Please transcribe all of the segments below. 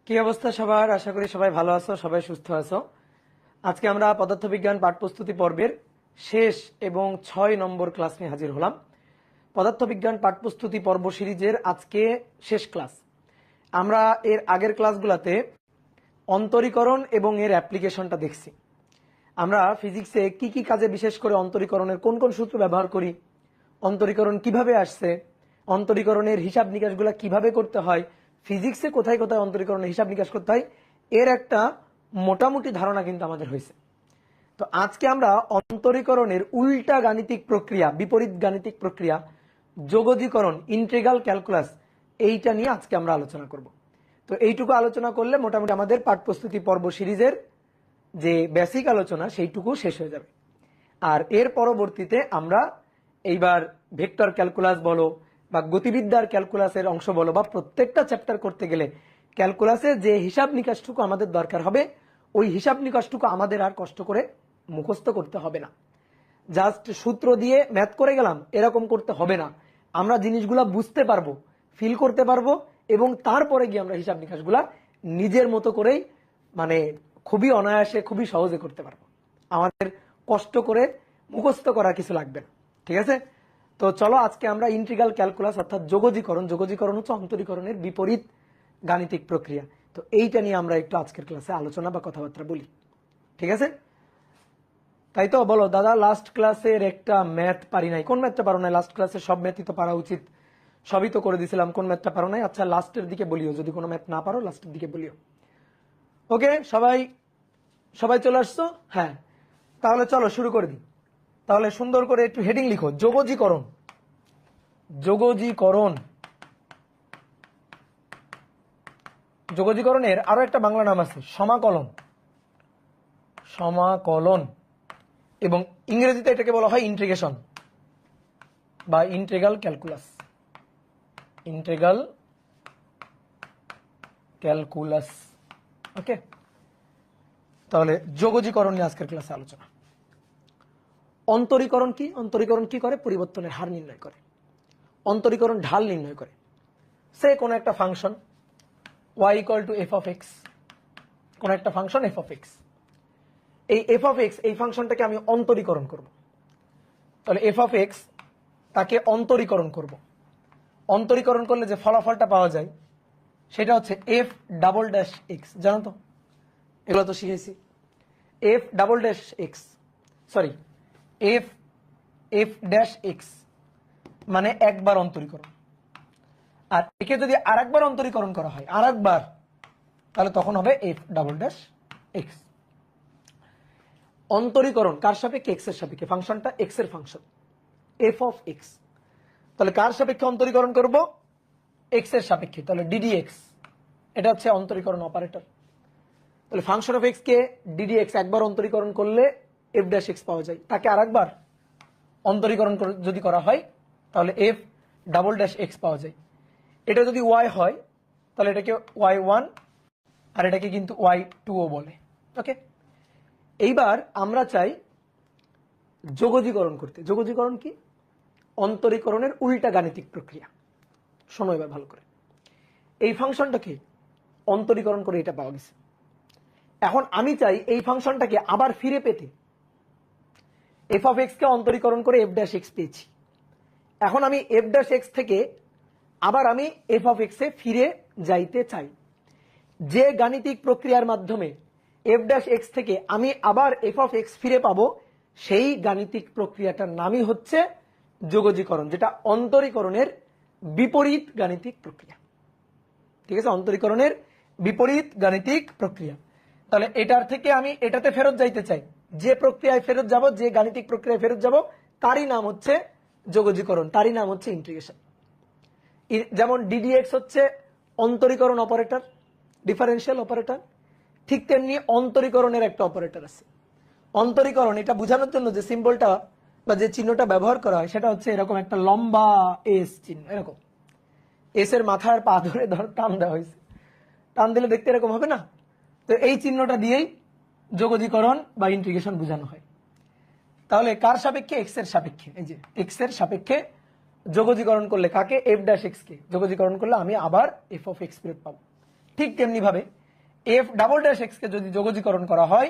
কি অবস্থা সবার? আশা করি সবাই ভালো আছো, সবাই সুস্থ আছো। আজকে আমরা পদার্থবিজ্ঞান পাঠপ্রস্তুতি পর্বের শেষ এবং 6 নম্বর ক্লাস নিয়ে হাজির হলাম। পদার্থবিজ্ঞান পাঠপ্রস্তুতি পর্ব সিরিজের আজকে শেষ ক্লাস। আমরা এর আগের ক্লাসগুলোতে অন্তরীকরণ এবং এর অ্যাপ্লিকেশনটা দেখছি। আমরা ফিজিক্সে কি কি কাজে বিশেষ করে অন্তরীকরণের কোন কোন সূত্র ব্যবহার করি, অন্তরীকরণ কিভাবে আসছে, অন্তরীকরণের হিসাব নিকাশগুলো কিভাবে করতে হয়, ফিজিক্সে কোথায় কোথায় অন্তরীকরণের হিসাব নিকাশ করতে হয়, এর একটা মোটামুটি ধারণা কিন্তু আমাদের হয়েছে। তো আজকে আমরা অন্তরীকরণের উল্টা গাণিতিক প্রক্রিয়া, বিপরীত গাণিতিক প্রক্রিয়া, যোগজীকরণ, ইন্টিগ্রাল ক্যালকুলাস, এইটা নিয়ে আজকে আমরা আলোচনা করব। তো এইটুকু আলোচনা করলে মোটামুটি আমাদের পাঠপ্রস্তুতি পর্ব সিরিজের যে বেসিক আলোচনা সেইটুকু শেষ হয়ে যাবে। আর এর পরবর্তীতে আমরা এইবার ভেক্টর ক্যালকুলাস বলো বা গতিবিদ্যার ক্যালকুলাসের অংশ বলো বা প্রত্যেকটা চ্যাপ্টার করতে গেলে ক্যালকুলাসে যে হিসাব নিকাশটুকু আমাদের দরকার হবে, ওই হিসাব নিকাশটুকু আমাদের আর কষ্ট করে মুখস্থ করতে হবে না। জাস্ট সূত্র দিয়ে ম্যাথ করে গেলাম এরকম করতে হবে না। আমরা জিনিসগুলা বুঝতে পারবো, ফিল করতে পারবো এবং তারপরে গিয়ে আমরা হিসাব নিকাশগুলা নিজের মতো করেই মানে খুবই অনায়াসে, খুবই সহজে করতে পারবো। আমাদের কষ্ট করে মুখস্থ করা কিছু লাগবে না। ঠিক আছে? তো চলো আজকে আমরা ইন্টিগ্রাল ক্যালকুলাস অর্থাৎ যোগজীকরণ হচ্ছে অন্তরীকরণের বিপরীত গাণিতিক প্রক্রিয়া। তো এইটা নিয়ে আমরা একটু আজকের ক্লাসে আলোচনা বা কথাবার্তা বলি। ঠিক আছে? তাই তো বলো দাদা, লাস্ট ক্লাসের একটা ম্যাথ পারি নাই। কোন ম্যাথটা পারো নাই? লাস্ট ক্লাসে সব ম্যাথই তো পারা উচিত, সবই তো করে দিছিলাম। কোন ম্যাথটা পারো নাই? আচ্ছা লাস্টের দিকে বলিও, যদি কোনো ম্যাথ না পারো লাস্টের দিকে বলিও। ওকে, সবাই সবাই চলে আসছো? হ্যাঁ, তাহলে চলো শুরু করে দিই। তাহলে সুন্দর করে একটু হেডিং লিখো, যোগজীকরণ। যোগজীকরণ, যোগজীকরণের আরো একটা বাংলা নাম আছে সমাকলন। সমাকলন এবং ইংরেজিতে এটাকে বলা হয় ইন্টিগ্রেশন বা integral calculus. Integral calculus. Okay, তাহলে যোগজীকরণ নিয়ে আজকের ক্লাসে আলোচনা। অন্তরীকরণ কি? অন্তরীকরণ কি করে? পরিবর্তনের হার নির্ণয় করে। অন্তরীকরণ ঢাল নির্ণয় করে। সে কোন একটা function y equal two F of x, কোন একটা ফাংশন এফ অফ এক্স, এই এফ অফ এক্স এই ফাংশনটাকে আমি অন্তরীকরণ করব। তাহলে এফ অফ এক্স তাকে অন্তরীকরণ করব। অন্তরীকরণ করলে যে ফলাফলটা পাওয়া যায় সেটা হচ্ছে এফ ডাবল ড্যাশ এক্স। জানো তো, এগুলো তো শিখেছি। F double dash x, sorry F F dash x মানে একবার অন্তরীকরণ। আর একে যদি আরেকবার অন্তরীকরণ করা হয় আরেকবার, তাহলে তখন হবে এফ ডাবল ড্যাশ এক্স। অন্তরীকরণ কার সাপেক্ষে? এক্স এর সাপেক্ষে। ফাংশনটা এক্স এর ফাংশন এফ অফ এক্স। তাহলে কার সাপেক্ষে অন্তরীকরণ করব? এক্স এর সাপেক্ষে। তাহলে ডিডি এক্স, এটা হচ্ছে অন্তরীকরণ অপারেটর। তাহলে function of x K DD x একবার অন্তরীকরণ করলে এফ ড্যাশ এক্স পাওয়া যায়। তাকে আরেকবার অন্তরীকরণ যদি করা হয় তাহলে এফ ডাবল ড্যাশ এক্স পাওয়া যায়। এটা যদি ওয়াই হয় তাহলে এটাকে ওয়াই ওয়ান আর এটাকে কিন্তু ওয়াই টু ও বলে। ওকে, এইবার আমরা চাই যোগজীকরণ করতে। যোগজীকরণ কি? অন্তরীকরণের উল্টা গাণিতিক প্রক্রিয়া। শোনো এবার ভালো করে। এই ফাংশনটাকে অন্তরীকরণ করে এটা পাওয়া গেছে। এখন আমি চাই এই ফাংশনটাকে আবার ফিরে পেতে। এফ অফ এক্স কে অন্তরীকরণ করে এফ ড্যাশ এক্স পেয়েছি। এখন আমি এফ ড্যাশ এক্স থেকে আবার আমি এফ অফ এক্স এ ফিরে যাইতে চাই। যে গাণিতিক প্রক্রিয়ার মাধ্যমে এফ ড্যাশ এক্স থেকে আমি আবার এফ অফ এক্স ফিরে পাবো, সেই গাণিতিক প্রক্রিয়াটার নামই হচ্ছে যোগজীকরণ, যেটা অন্তরীকরণের বিপরীত গাণিতিক প্রক্রিয়া। ঠিক আছে? অন্তরীকরণের বিপরীত গাণিতিক প্রক্রিয়া। তাহলে এটার থেকে আমি এটাতে ফেরত যাইতে চাই। যে প্রক্রিয়ায় ফেরত যাব, যে গাণিতিক প্রক্রিয়ায় ফেরত যাব, তারই নাম হচ্ছে যোগজীকরণ, তারই নাম হচ্ছে ইন্টিগ্রেশন। যেমন ডিডিএক্স হচ্ছে অন্তরীকরণ অপারেটর, ডিফারেন্সিয়াল অপারেটর, ঠিক তেমনি অন্তরীকরণের একটা অপারেটর আছে। অন্তরীকরণ এটা বোঝানোর জন্য যে সিম্বলটা বা যে চিহ্নটা ব্যবহার করা হয় সেটা হচ্ছে এরকম একটা লম্বা এস চিহ্ন। এরকম এস এর মাথার পা ধরে টান দেওয়া হয়েছে, টান দিলে দেখতে এরকম হবে না? তো এই চিহ্নটা দিয়েই যোগজীকরণ বা ইন্টিগ্রেশন বোঝানো হয়। তাহলে কার সাপেক্ষে? এক্স এর সাপেক্ষে। এই যে এক্স এর সাপেক্ষে যোগজীকরণ করলে কাকে? এফ ড্যাশ এক্স কে যোগজীকরণ করলে আমি আবার এফ অফ এক্স ফেরত পাবো। ঠিক তেমনি ভাবে এফ ডাবল ড্যাশ এক্স কে যদি যোগজীকরণ করা হয়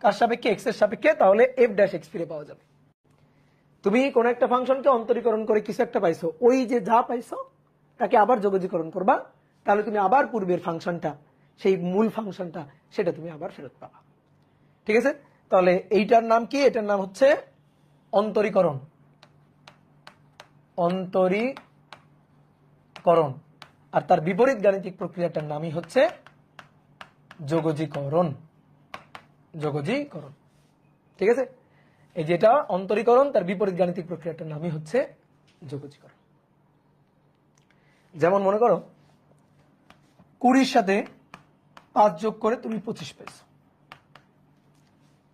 কার সাপেক্ষে, এক্স এর সাপেক্ষে, তাহলে এফ ড্যাশ এক্স ফিরে পাওয়া যাবে। তুমি কোন একটা ফাংশনকে অন্তরীকরণ করে কিছু একটা পাইছো, ওই যে যা পাইছো তাকে আবার যোগজীকরণ করবা, তাহলে তুমি আবার পূর্বের ফাংশনটা, সেই মূল ফাংশনটা, সেটা তুমি আবার ফেরত পাবা। ঠিক আছে, তাহলে এইটার নাম কি? এটার নাম হচ্ছে অন্তরীকরণ। অন্তরীকরণ। আর তার বিপরীত গাণিতিক প্রক্রিয়াটার নামই হচ্ছে যোগজীকরণ। যোগজীকরণ। ঠিক আছে, এই যেটা অন্তরীকরণ, তার বিপরীত গাণিতিক প্রক্রিয়াটার নামই হচ্ছে যোগজীকরণ। যেমন মনে করো 20 সাথে 5 যোগ করে তুমি 25 পেয়েছো।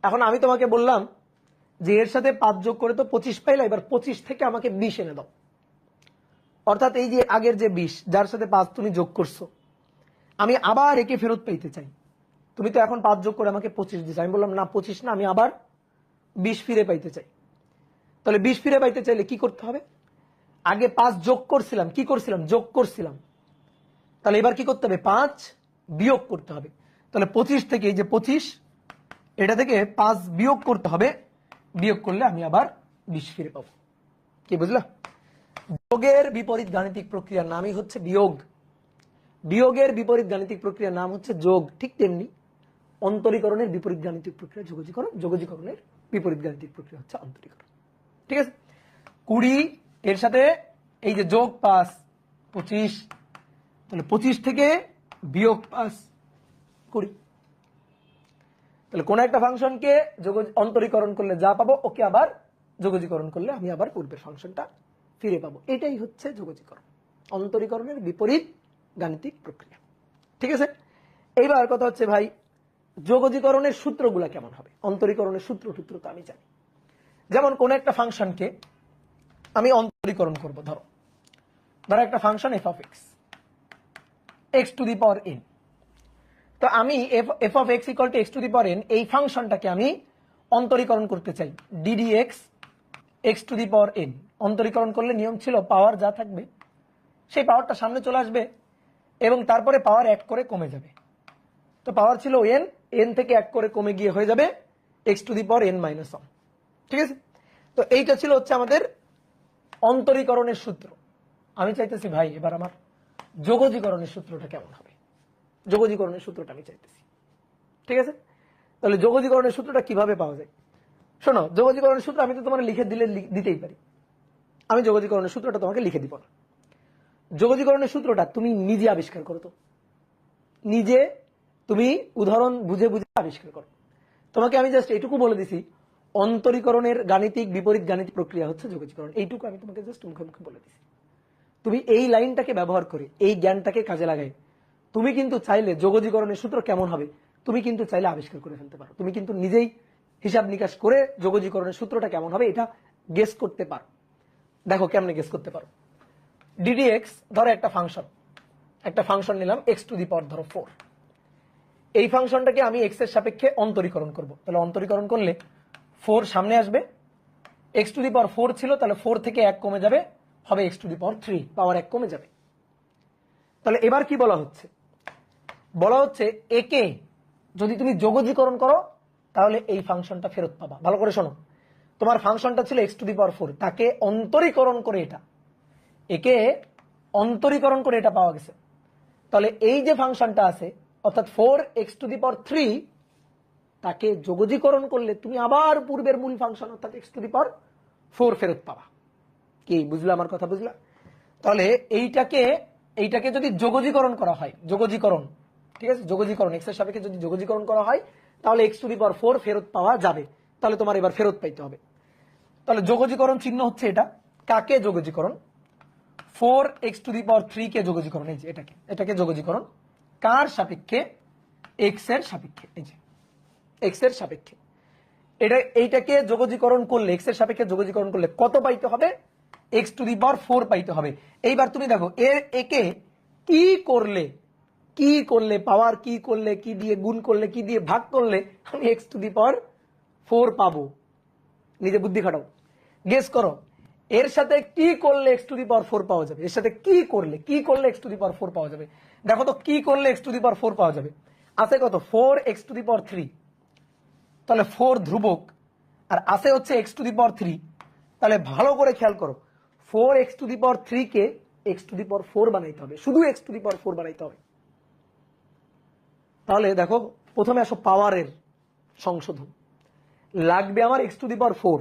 এখন আমি তোমাকে বললাম যে এর সাথে 5 যোগ করে তো 25 পাইলা, এবার 25 থেকে আমাকে 20 এনে দাও। অর্থাৎ এই যে আগের যে 20 যার সাথে 5 তুমি যোগ করছো, আমি আবার একে ফেরত পাইতে চাই। তুমি তো এখন 5 যোগ করে আমাকে 25 দিচ্ছ, আমি বললাম না 25 না, আমি আবার 20 ফিরে পাইতে চাই। তাহলে 20 ফিরে পাইতে চাইলে কি করতে হবে? আগে 5 যোগ করছিলাম, কি করছিলাম? যোগ করছিলাম। তাহলে এবার কি করতে হবে? 5 বিয়োগ করতে হবে। তাহলে 25 থেকে, এই যে 25, এটা থেকে 5 বিয়োগ করতে হবে। বিয়োগ করলে আমি আবার 20 ফিরে পাবো। কি বুঝলা? যোগের বিপরীত গাণিতিক প্রক্রিয়ার নামই হচ্ছে বিয়োগ। বিয়োগের বিপরীত গাণিতিক প্রক্রিয়ার নাম হচ্ছে যোগ। ঠিক তেমনি অন্তরীকরণের বিপরীত গাণিতিক প্রক্রিয়া যোগজীকরণ, যোগজীকরণের বিপরীত গাণিতিক প্রক্রিয়া হচ্ছে অন্তরীকরণ। ঠিক আছে, 20 এর সাথে এই যে যোগ 5 25, তাহলে 25 থেকে বিয়োগ 5 20। তাহলে কোন একটা ফাংশনকে অন্তরীকরণ করলে যা পাবো, ওকে আবার যোগজীকরণ করলে আমি আবার পূর্বের ফাংশনটা ফিরে পাবো। এটাই হচ্ছে যোগজীকরণ, অন্তরীকরণের বিপরীত গাণিতিক প্রক্রিয়া। ঠিক আছে, এইবার কথা হচ্ছে ভাই যোগজীকরণের সূত্রগুলা কেমন হবে? অন্তরীকরণের সূত্র তো আমি জানি। যেমন কোন একটা ফাংশনকে আমি অন্তরীকরণ করব, ধরো একটা function f of x, x to the power n. তো আমি f of x equal to x to the power n, এই ফাংশনটাকে আমি অন্তরীকরণ করতে চাই। D d x x to the power n অন্তরীকরণ করলে নিয়ম ছিল পাওয়ার যা থাকবে সেই পাওয়ারটা সামনে চলে আসবে এবং তারপরে পাওয়ার 1 করে কমে যাবে। তো পাওয়ার ছিল এন, এন থেকে 1 করে কমে গিয়ে হয়ে যাবে x to the power N minus 1। ঠিক আছে, তো এইটা ছিল হচ্ছে আমাদের অন্তরীকরণের সূত্র। আমি চাইতেছি ভাই এবার আমার যোগজীকরণের সূত্রটা কেমন হবে? যোগজীকরণের সূত্রটা আমি চাইতেছি। ঠিক আছে, তাহলে যোগজীকরণের সূত্রটা কিভাবে পাওয়া যায়? শোনো, যোগজীকরণের সূত্র আমি তো তোমার লিখে দিতেই পারি। আমি যোগজীকরণের সূত্রটা তোমাকে লিখে দিব না। যোগজীকরণের সূত্রটা তুমি নিজে আবিষ্কার করো। তো নিজে তুমি উদাহরণ বুঝে বুঝে আবিষ্কার করো। তোমাকে আমি জাস্ট এইটুকু বলে দিছি, অন্তরীকরণের গাণিতিক বিপরীত গাণিতিক প্রক্রিয়া হচ্ছে যোগজীকরণ। এইটুকু আমি তোমাকে জাস্ট মুখে মুখে বলে দিছি। তুমি এই লাইনটাকে ব্যবহার করে, এই জ্ঞানটাকে কাজে লাগাই তুমি কিন্তু চাইলে যোগজীকরণের সূত্র কেমন হবে তুমি কিন্তু চাইলে আবিষ্কার করে ফেলতে পারো। তুমি কিন্তু নিজেই হিসাব নিকাশ করে যোগজীকরণের সূত্রটা কেমন হবে এটা গেস করতে পারো। দেখো কেমনে গেস করতে পারো। ডিডি এক্স ধরো একটা ফাংশন নিলাম এক্স টু দি পাওয়ার ধরো 4। এই ফাংশনটাকে আমি এক্স এর সাপেক্ষে অন্তরীকরণ করব। তাহলে অন্তরীকরণ করলে 4 সামনে আসবে, এক্স টু দি পাওয়ার 4 ছিল, তাহলে 4 থেকে 1 কমে যাবে, হবে এক্স টু দি পাওয়ার 3, পাওয়ার 1 কমে যাবে। তাহলে এবার কি বলা হচ্ছে? বলা হচ্ছে একে যদি তুমি যোগজীকরণ করো তাহলে এই ফাংশনটা ফেরত পাবা। ভালো করে শোনো, তোমার ফাংশনটা ছিল এক্স টু দি পাওয়ার 4, তাকে অন্তরীকরণ করে একে অন্তরীকরণ করে এটা পাওয়া গেছে। তাহলে এই যে ফাংশনটা আছে অর্থাৎ 4x টু দি পাওয়ার 3, তাকে যোগজীকরণ করলে তুমি আবার পূর্বের মূল ফাংশন অর্থাৎ x টু দি পাওয়ার 4 ফেরত পাবা। কি বুঝলা আমার কথা? বুঝলা? তাহলে এইটাকে যদি যোগজীকরণ করা হয়, যোগজীকরণ, ঠিক আছে, যোগজীকরণ x এর সাপেক্ষে যদি যোগজীকরণ করা হয় তাহলে x টু দি পাওয়ার 4 ফেরত পাওয়া যাবে। তাহলে তোমার এবার ফেরত পাইতে হবে। তাহলে যোগজীকরণ চিহ্ন হচ্ছে এটা। কাকে যোগজীকরণ? 4x টু দি পাওয়ার 3 কে যোগজীকরণ। এই যে এটাকে যোগজীকরণ কার সাপেক্ষে? x এর সাপেক্ষে। এই যে x এর সাপেক্ষে এইটাকে যোগজীকরণ করলে, x এর সাপেক্ষে যোগজীকরণ করলে কত পাইতে হবে? x টু দি পাওয়ার 4 পাইতে হবে। এইবার তুমি দেখো একে কি করলে পাওয়ার কি করলে, কি দিয়ে গুণ করলে, কি দিয়ে ভাগ করলে আমি x টু দি পাওয়ার 4 পাবো? নিজে বুদ্ধি খাটাও, গেস করো। এর সাথে কি করলে এক্স টু দি পাওয়ার 4 পাওয়া যাবে, এর সাথে কি করলে এক্স টু দি পাওয়ার 4 পাওয়া যাবে। দেখো তো কি করলে এক্স টু দি পাওয়ার 4 পাওয়া যাবে। আছে কত 4 এক্স টু দি পাওয়ার 3, তাহলে 4 ধ্রুবক, আর আছে হচ্ছে এক্স টু দি পাওয়ার 3। তাহলে ভালো করে খেয়াল করো, 4 এক্স টু দি পাওয়ার 3 কে এক্স টু দি পাওয়ার 4 বানাইতে হবে, শুধু এক্স টু দি পাওয়ার 4 বানাইতে হবে। তাহলে দেখো প্রথমে আসো পাওয়ারের সংশোধন। লাগবে আমার এক্স টু দি পাওয়ার 4,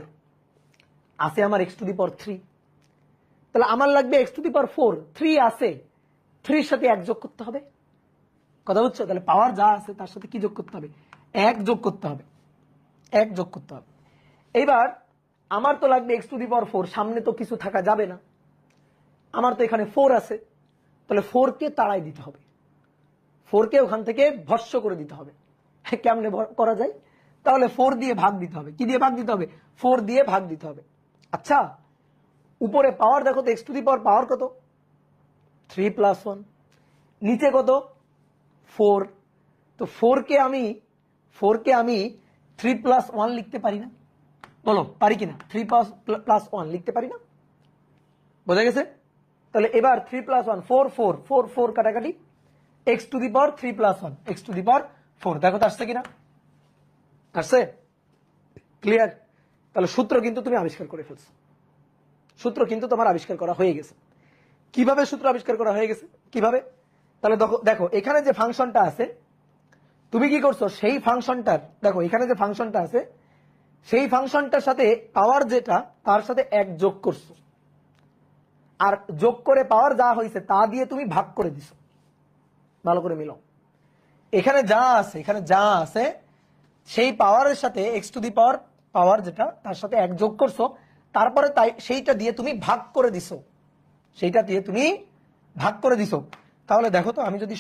আছে আমার এক্স টু দি পাওয়ার 3, তাহলে আমার লাগবে এক্স টু দি পাওয়ার 4, 3 আছে, 3 এর সাথে 1 যোগ করতে হবে। কথা বুঝছো? তাহলে পাওয়ার যা আছে তার সাথে কি যোগ করতে হবে, 1 যোগ করতে হবে, 1 যোগ করতে হবে। এইবার আমার তো লাগবে এক্স টু দি পাওয়ার 4, সামনে তো কিছু থাকা যাবে না, আমার তো এখানে 4 আছে, তাহলে 4 কে তাড়াই দিতে হবে, 4 কে ওখান থেকে ভস্য করে দিতে হবে। কেমনে করা যায়? তাহলে 4 দিয়ে ভাগ দিতে হবে। কি দিয়ে ভাগ দিতে হবে? 4 দিয়ে ভাগ দিতে হবে। আচ্ছা, উপরে পাওয়ার দেখো তো, এক্স টু দি পাওয়ার কত, 3 প্লাস 1, নিচে কত 4, তো 4 কে আমি 3 প্লাস 1 লিখতে পারি না? বলো পারি কিনা? 3 প্লাস 1 লিখতে পারি না? বোঝা গেছে? তাহলে এবার 3 প্লাস 1 4 4 4 4 কাটাকাটি, x to the power 3 plus 1 x to the power 4। দেখো তো আসছে কিনা? আসছে? ক্লিয়ার? তাহলে সূত্র কিন্তু তুমি আবিষ্কার করে ফেলছো, সূত্র কিন্তু তোমার আবিষ্কার করা হয়ে গেছে। কিভাবে সূত্র আবিষ্কার করা হয়ে গেছে, কিভাবে? তাহলে দেখো এখানে যে ফাংশনটা আছে, তুমি কি করছো সেই ফাংশনটার, দেখো এখানে যে ফাংশনটা আছে সেই ফাংশনটার সাথে পাওয়ার যেটা তার সাথে 1 যোগ করছো, আর যোগ করে পাওয়ার যা হয়েছে তা দিয়ে তুমি ভাগ করে দিছো। ভালো করে মিলাও, এখানে যা আছে সেই পাওয়ারের সাথে এক্স টু দি পাওয়ার যেটা তার সাথে 1 যোগ করছো, তারপরে তাই সেইটা দিয়ে তুমি ভাগ করে দিছো, সেইটা দিয়ে তুমি ভাগ করে দিছো। তাহলে দেখো তো আমি যদি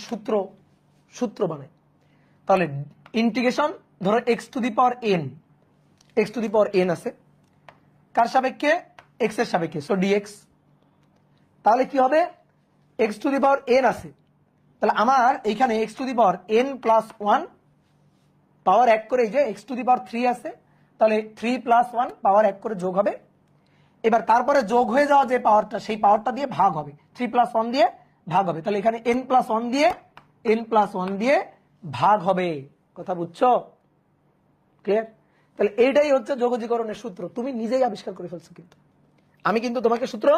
সূত্র বানাই, তাহলে ইন্টিগ্রেশন, ধরো x to the power N আছে, কার সাপেক্ষে? এক্স এর সাপেক্ষে, সো ডিএক্স। তাহলে কি হবে? X to the power N আছে, তাহলে আমার এইখানে x to the power N plus 1 পাওয়ার 1 করে, এই যে এক্স টু দি পাওয়ার 3 আছে, তাহলে 3 প্লাস 1 পাওয়ার 1 করে যোগ হবে। এবার তারপরে যোগ হয়ে যাওয়া যে পাওয়ারটা, সেই পাওয়ারটা দিয়ে ভাগ হবে, 3 প্লাস 1 দিয়ে ভাগ হবে। তাহলে এখানে n প্লাস 1 দিয়ে ভাগ হবে। কথা বুঝছো? ক্লিয়ার? তাহলে এইটাই হচ্ছে যোগজীকরণের সূত্র। তুমি নিজেই আবিষ্কার করে ফেলছো, কিন্তু আমি কিন্তু তোমাকে সূত্র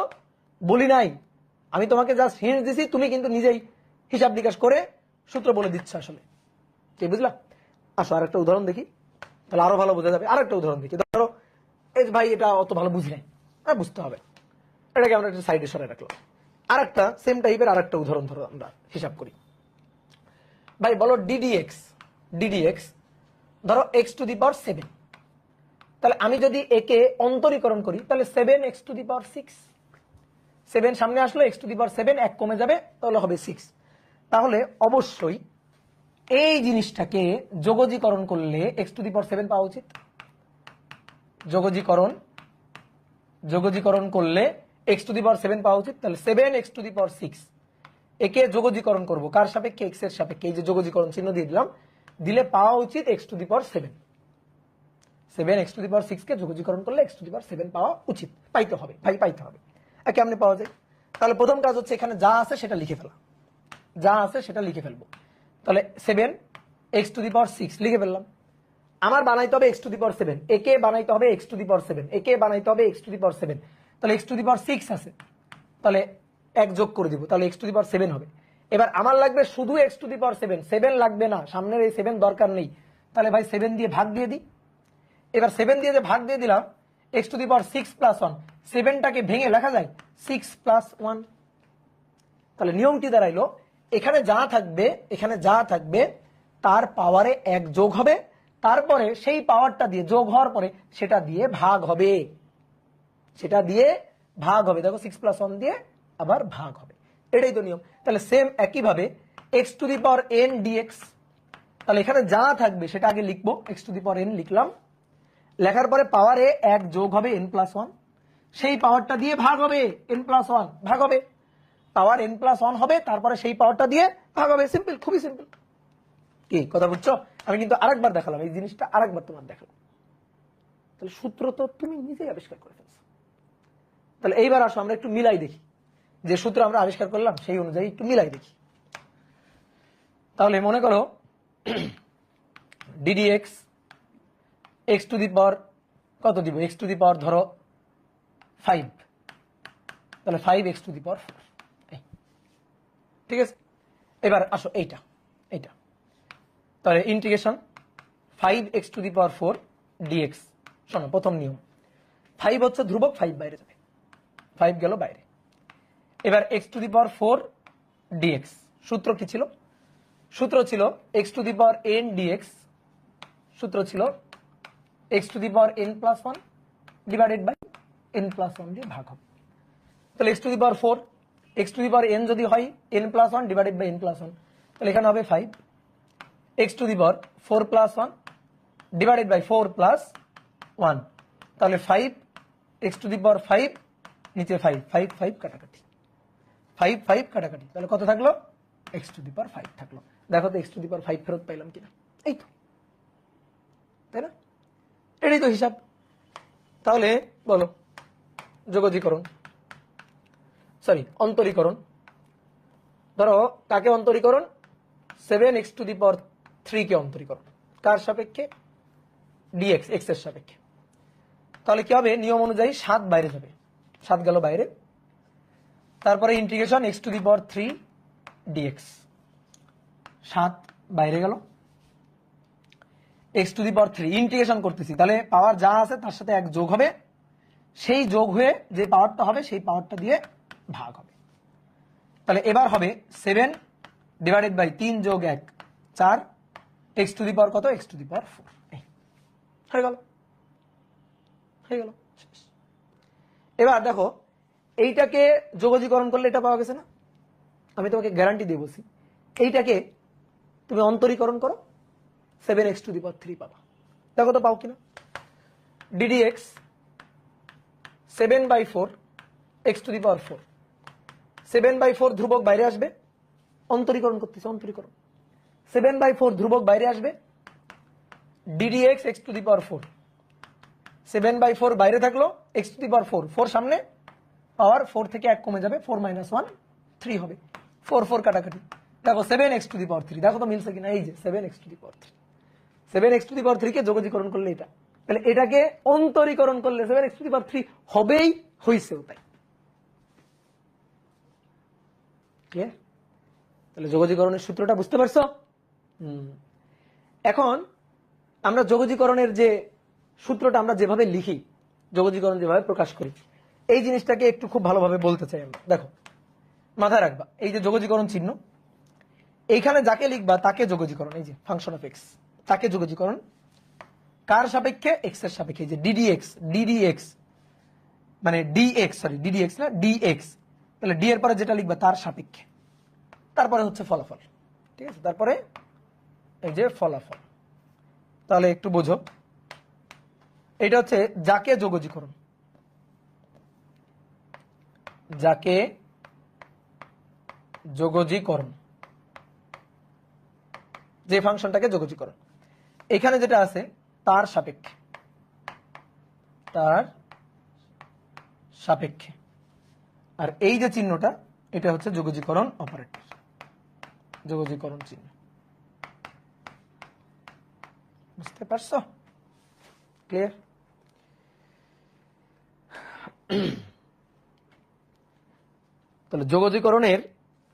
বলি নাই, আমি তোমাকে জাস্ট হিন্ট দিছি, তুমি কিন্তু নিজেই হিসাব নিকাশ করে সূত্র বলে দিচ্ছ আসলে। কি বুঝলা? আসো আরেকটা উদাহরণ দেখি, তাহলে আরো ভালো বোঝা যাবে। আরেকটা উদাহরণ দেখি, ধরো এই ভাই এটা অত ভালো বুঝি নাই, বুঝতে হবে, এটাকে আমরা একটা সাইডে সরাই রাখলাম। আরেকটা সেম টাইপের আরেকটা উদাহরণ ধরো আমরা হিসাব করি। ভাই বলো ডিডিএক্স ধরো এক্স টু দি পাওয়ার 7, তাহলে আমি যদি একে অন্তরীকরণ করি, তাহলে 7 এক্স টু দি পাওয়ার 6, 7 সামনে আসলো, এক্স টু দি পাওয়ার 7 এক কমে যাবে, তাহলে হবে 6। তাহলে অবশ্যই এই জিনিসটাকে যোগজীকরণ করলে এক্স টু দি পাওয়ার 7 পাওয়া উচিত। যোগজীকরণ করলে এক্স টু দি পাওয়ার 7 পাওয়া উচিত। তাহলে 7 এক্স টু দি পাওয়ার 6 একে যোগজীকরণ করব কার সাপেক্ষে? এক্স এর সাপেক্ষে। এই যে যোগজীকরণ চিহ্ন দিয়ে দিলাম, দিলে পাওয়া উচিত x to the power 7। 7 x to the power 6 কে যোগজীকরণ করলে এক্স টু দি পাওয়ার 7 পাওয়া উচিত, পাইতে হবে ভাই, পাইতে হবে। আর কেমনে পাওয়া যায়? তাহলে প্রথম কাজ হচ্ছে এখানে যা আছে সেটা লিখে ফেলা, ফেলবো। তাহলে 7 এক্স টু দি পাওয়ার 6 লিখে ফেললাম। আমার বানাইতে হবে এক্স টু দি পাওয়ার 7, একে বানাইতে হবে এক্স টু দি পাওয়ার 7, একে বানাইতে হবে এক্স টু দি পাওয়ার 7। তাহলে এক্স টু দি পাওয়ার 6 আছে, তাহলে 1 যোগ করে দিব, তাহলে এক্স টু দি পাওয়ার 7 হবে। এবার আমার লাগবে শুধু এক্স টু দি পাওয়ার 7 লাগবে না, সামনের এই 7 দরকার নেই, তাহলে ভাই 7 দিয়ে ভাগ দিয়ে দিই। এবার 7 দিয়ে যে ভাগ দিয়ে দিলাম, x to the power 6 plus 1, 7টাকে ভেঙে লেখা যায় 6 প্লাস 1। তাহলে নিয়মটি দাঁড়াইলো, এখানে যা থাকবে তার পাওয়ারে 1 যোগ হবে, তারপরে সেই পাওয়ারটা দিয়ে যোগ হওয়ার পরে সেটা দিয়ে ভাগ হবে, দেখো 6 প্লাস 1 দিয়ে আবার ভাগ হবে, এটাই তো নিয়ম। তাহলে সেম একইভাবে x to the power n dx, তাহলে এখানে যা থাকবে সেটা আগে লিখবো, x to the power n লিখলাম, লেখার পরে পাওয়ারে 1 যোগ হবে n প্লাস 1, সেই পাওয়ারটা দিয়ে ভাগ হবে n প্লাস 1, ভাগ হবে, পাওয়ার n প্লাস 1 হবে, তারপরে সেই পাওয়ারটা দিয়ে ভাগ হবে। সিম্পল, খুবই সিম্পল। কি কথা বুঝছো? আমি কিন্তু আরেকবার দেখালাম এই জিনিসটা, আরেকবার তোমার দেখালাম। তাহলে সূত্র তো তুমি নিজেই আবিষ্কার করে ফেলছো। তাহলে এইবার আসো আমরা একটু মিলাই দেখি, যে সূত্র আমরা আবিষ্কার করলাম সেই অনুযায়ী একটু মিলাই দেখি। তাহলে মনে করো d d x x to the power কত দিব, এক্স টু দি পাওয়ার ধরো 5, তাহলে 5x টু দি পাওয়ার 4, ঠিক আছে। এবার আসো এইটা এইটা, তাহলে integration 5x two the power 4 dx। শোনো প্রথম নিয়ম, 5 হচ্ছে ধ্রুবক, 5 বাইরে যাবে, 5 গেল বাইরে। এবার x to the power 4 dx, সূত্র কি ছিল? সূত্র ছিল x to the power n dx, সূত্র ছিল x to the power n plus 1 divided by n plus 1 দিয়ে ভাগ হবে। তাহলে x to the power 4, x to the power n যদি হয় n plus 1 divided by n plus 1, তাহলে এখানে হবে 5, x to the power 4 plus 1 divided by 4 plus 1, তাহলে 5 x টু দি পাওয়ার 5 নিচে 5, 5 5 কাটাকাটি, 5 5 কাটাকাটি, তাহলে কত থাকলো? x টু দি পাওয়ার 5 থাকলো। দেখো তো x টু দি পাওয়ার 5 ফেরত পাইলাম কিনা, এই তো, তাই না? এটাই তো হিসাব। তাহলে বলো যোগজীকরণ, সরি অন্তরীকরণ, ধরো কাকে অন্তরীকরণ? 7x টু দি পাওয়ার 3 কে অন্তরীকরণ, কার সাপেক্ষে? dx, x এর সাপেক্ষে। তাহলে কি হবে? নিয়ম অনুযায়ী 7 বাইরে যাবে, 7 গেল বাইরে। তারপরে integration x to the power 3 dx, 7 বাইরে গেল, x to the power 3 integration করতেছি, তাহলে পাওয়ার যা আছে তার সাথে এক যোগ হবে, সেই যোগ হয়ে যে পাওয়ারটা হবে সেই পাওয়ারটা দিয়ে ভাগ হবে। তাহলে এবার হবে 7 ডিভাইডেড বাই 3 যোগ 1 4, x টু দি পাওয়ার কত? x টু দি পাওয়ার 4, হয়ে গেল, হয়ে গেল। এবার দেখো এইটাকে যোগজীকরণ করলে এটা পাওয়া গেছে না? আমি তোমাকে গ্যারান্টি দিয়ে বলছি, এইটাকে তুমি অন্তরীকরণ করো, 7x টু দি পাওয়ার 3 পাবা। দেখো তো পাও কিনা? ddx 7/4 x to the power 4, 7/4 ধ্রুবক বাইরে আসবে, অন্তরীকরণ করতেছে, অন্তরীকরণ 7/4 ধ্রুবক বাইরে আসবে, ddx x to the power 4, 7/4 বাইরে থাকলো, x টু দি পাওয়ার 4, 4 সামনে, পাওয়ার 4 থেকে 1 কমে যাবে, 4 - 1 3 হবে, 4 4 কাটাকাটি। দেখো 7x টু দি পাওয়ার 3, দেখো তো মিলছে কিনা? এই যে 7x two the power 3, 7x two the power 3 কে যোগজীকরণ করলে এটা, তাহলে এটাকে অন্তরীকরণ করলে 7x টু দি পাওয়ার 3 হবেই, হইছেও তাই। তাহলে যোগজীকরণের সূত্রটা বুঝতে পারছো? এখন আমরা যোগজীকরণের যে সূত্রটা আমরা যেভাবে লিখি, যোগজীকরণ যেভাবে প্রকাশ করি, এই জিনিসটাকে একটু খুব ভালোভাবে বলতে চাই আমরা। দেখো মাথায় রাখবা, এই যে যোগজীকরণ চিহ্ন, এইখানে যাকে লিখবা তাকে যোগজীকরণ, এই যে ফাংশন অফ এক্স, তাকে যোগজীকরণ কার সাপেক্ষে? এক্স এর সাপেক্ষে। যে ddx মানে dx, সরি ddx না dx, তাহলে d এর পরে যেটা লিখবা তার সাপেক্ষে, তারপরে হচ্ছে ফলাফল, ঠিক আছে? তারপরে এই যে ফলাফল। তাহলে একটু বোঝো, এটা হচ্ছে যাকে যোগজীকরণ, যাকে যোগজীকরণ, যে ফাংশনটাকে যোগজীকরণ, এখানে যেটা আছে তার সাপেক্ষে, তার সাপেক্ষে, আর এই যে চিহ্নটা এটা হচ্ছে যোগজীকরণ অপারেটর, যোগজীকরণ চিহ্ন। বুঝতে পারছো? ক্লিয়ার? তাহলে যোগজীকরণের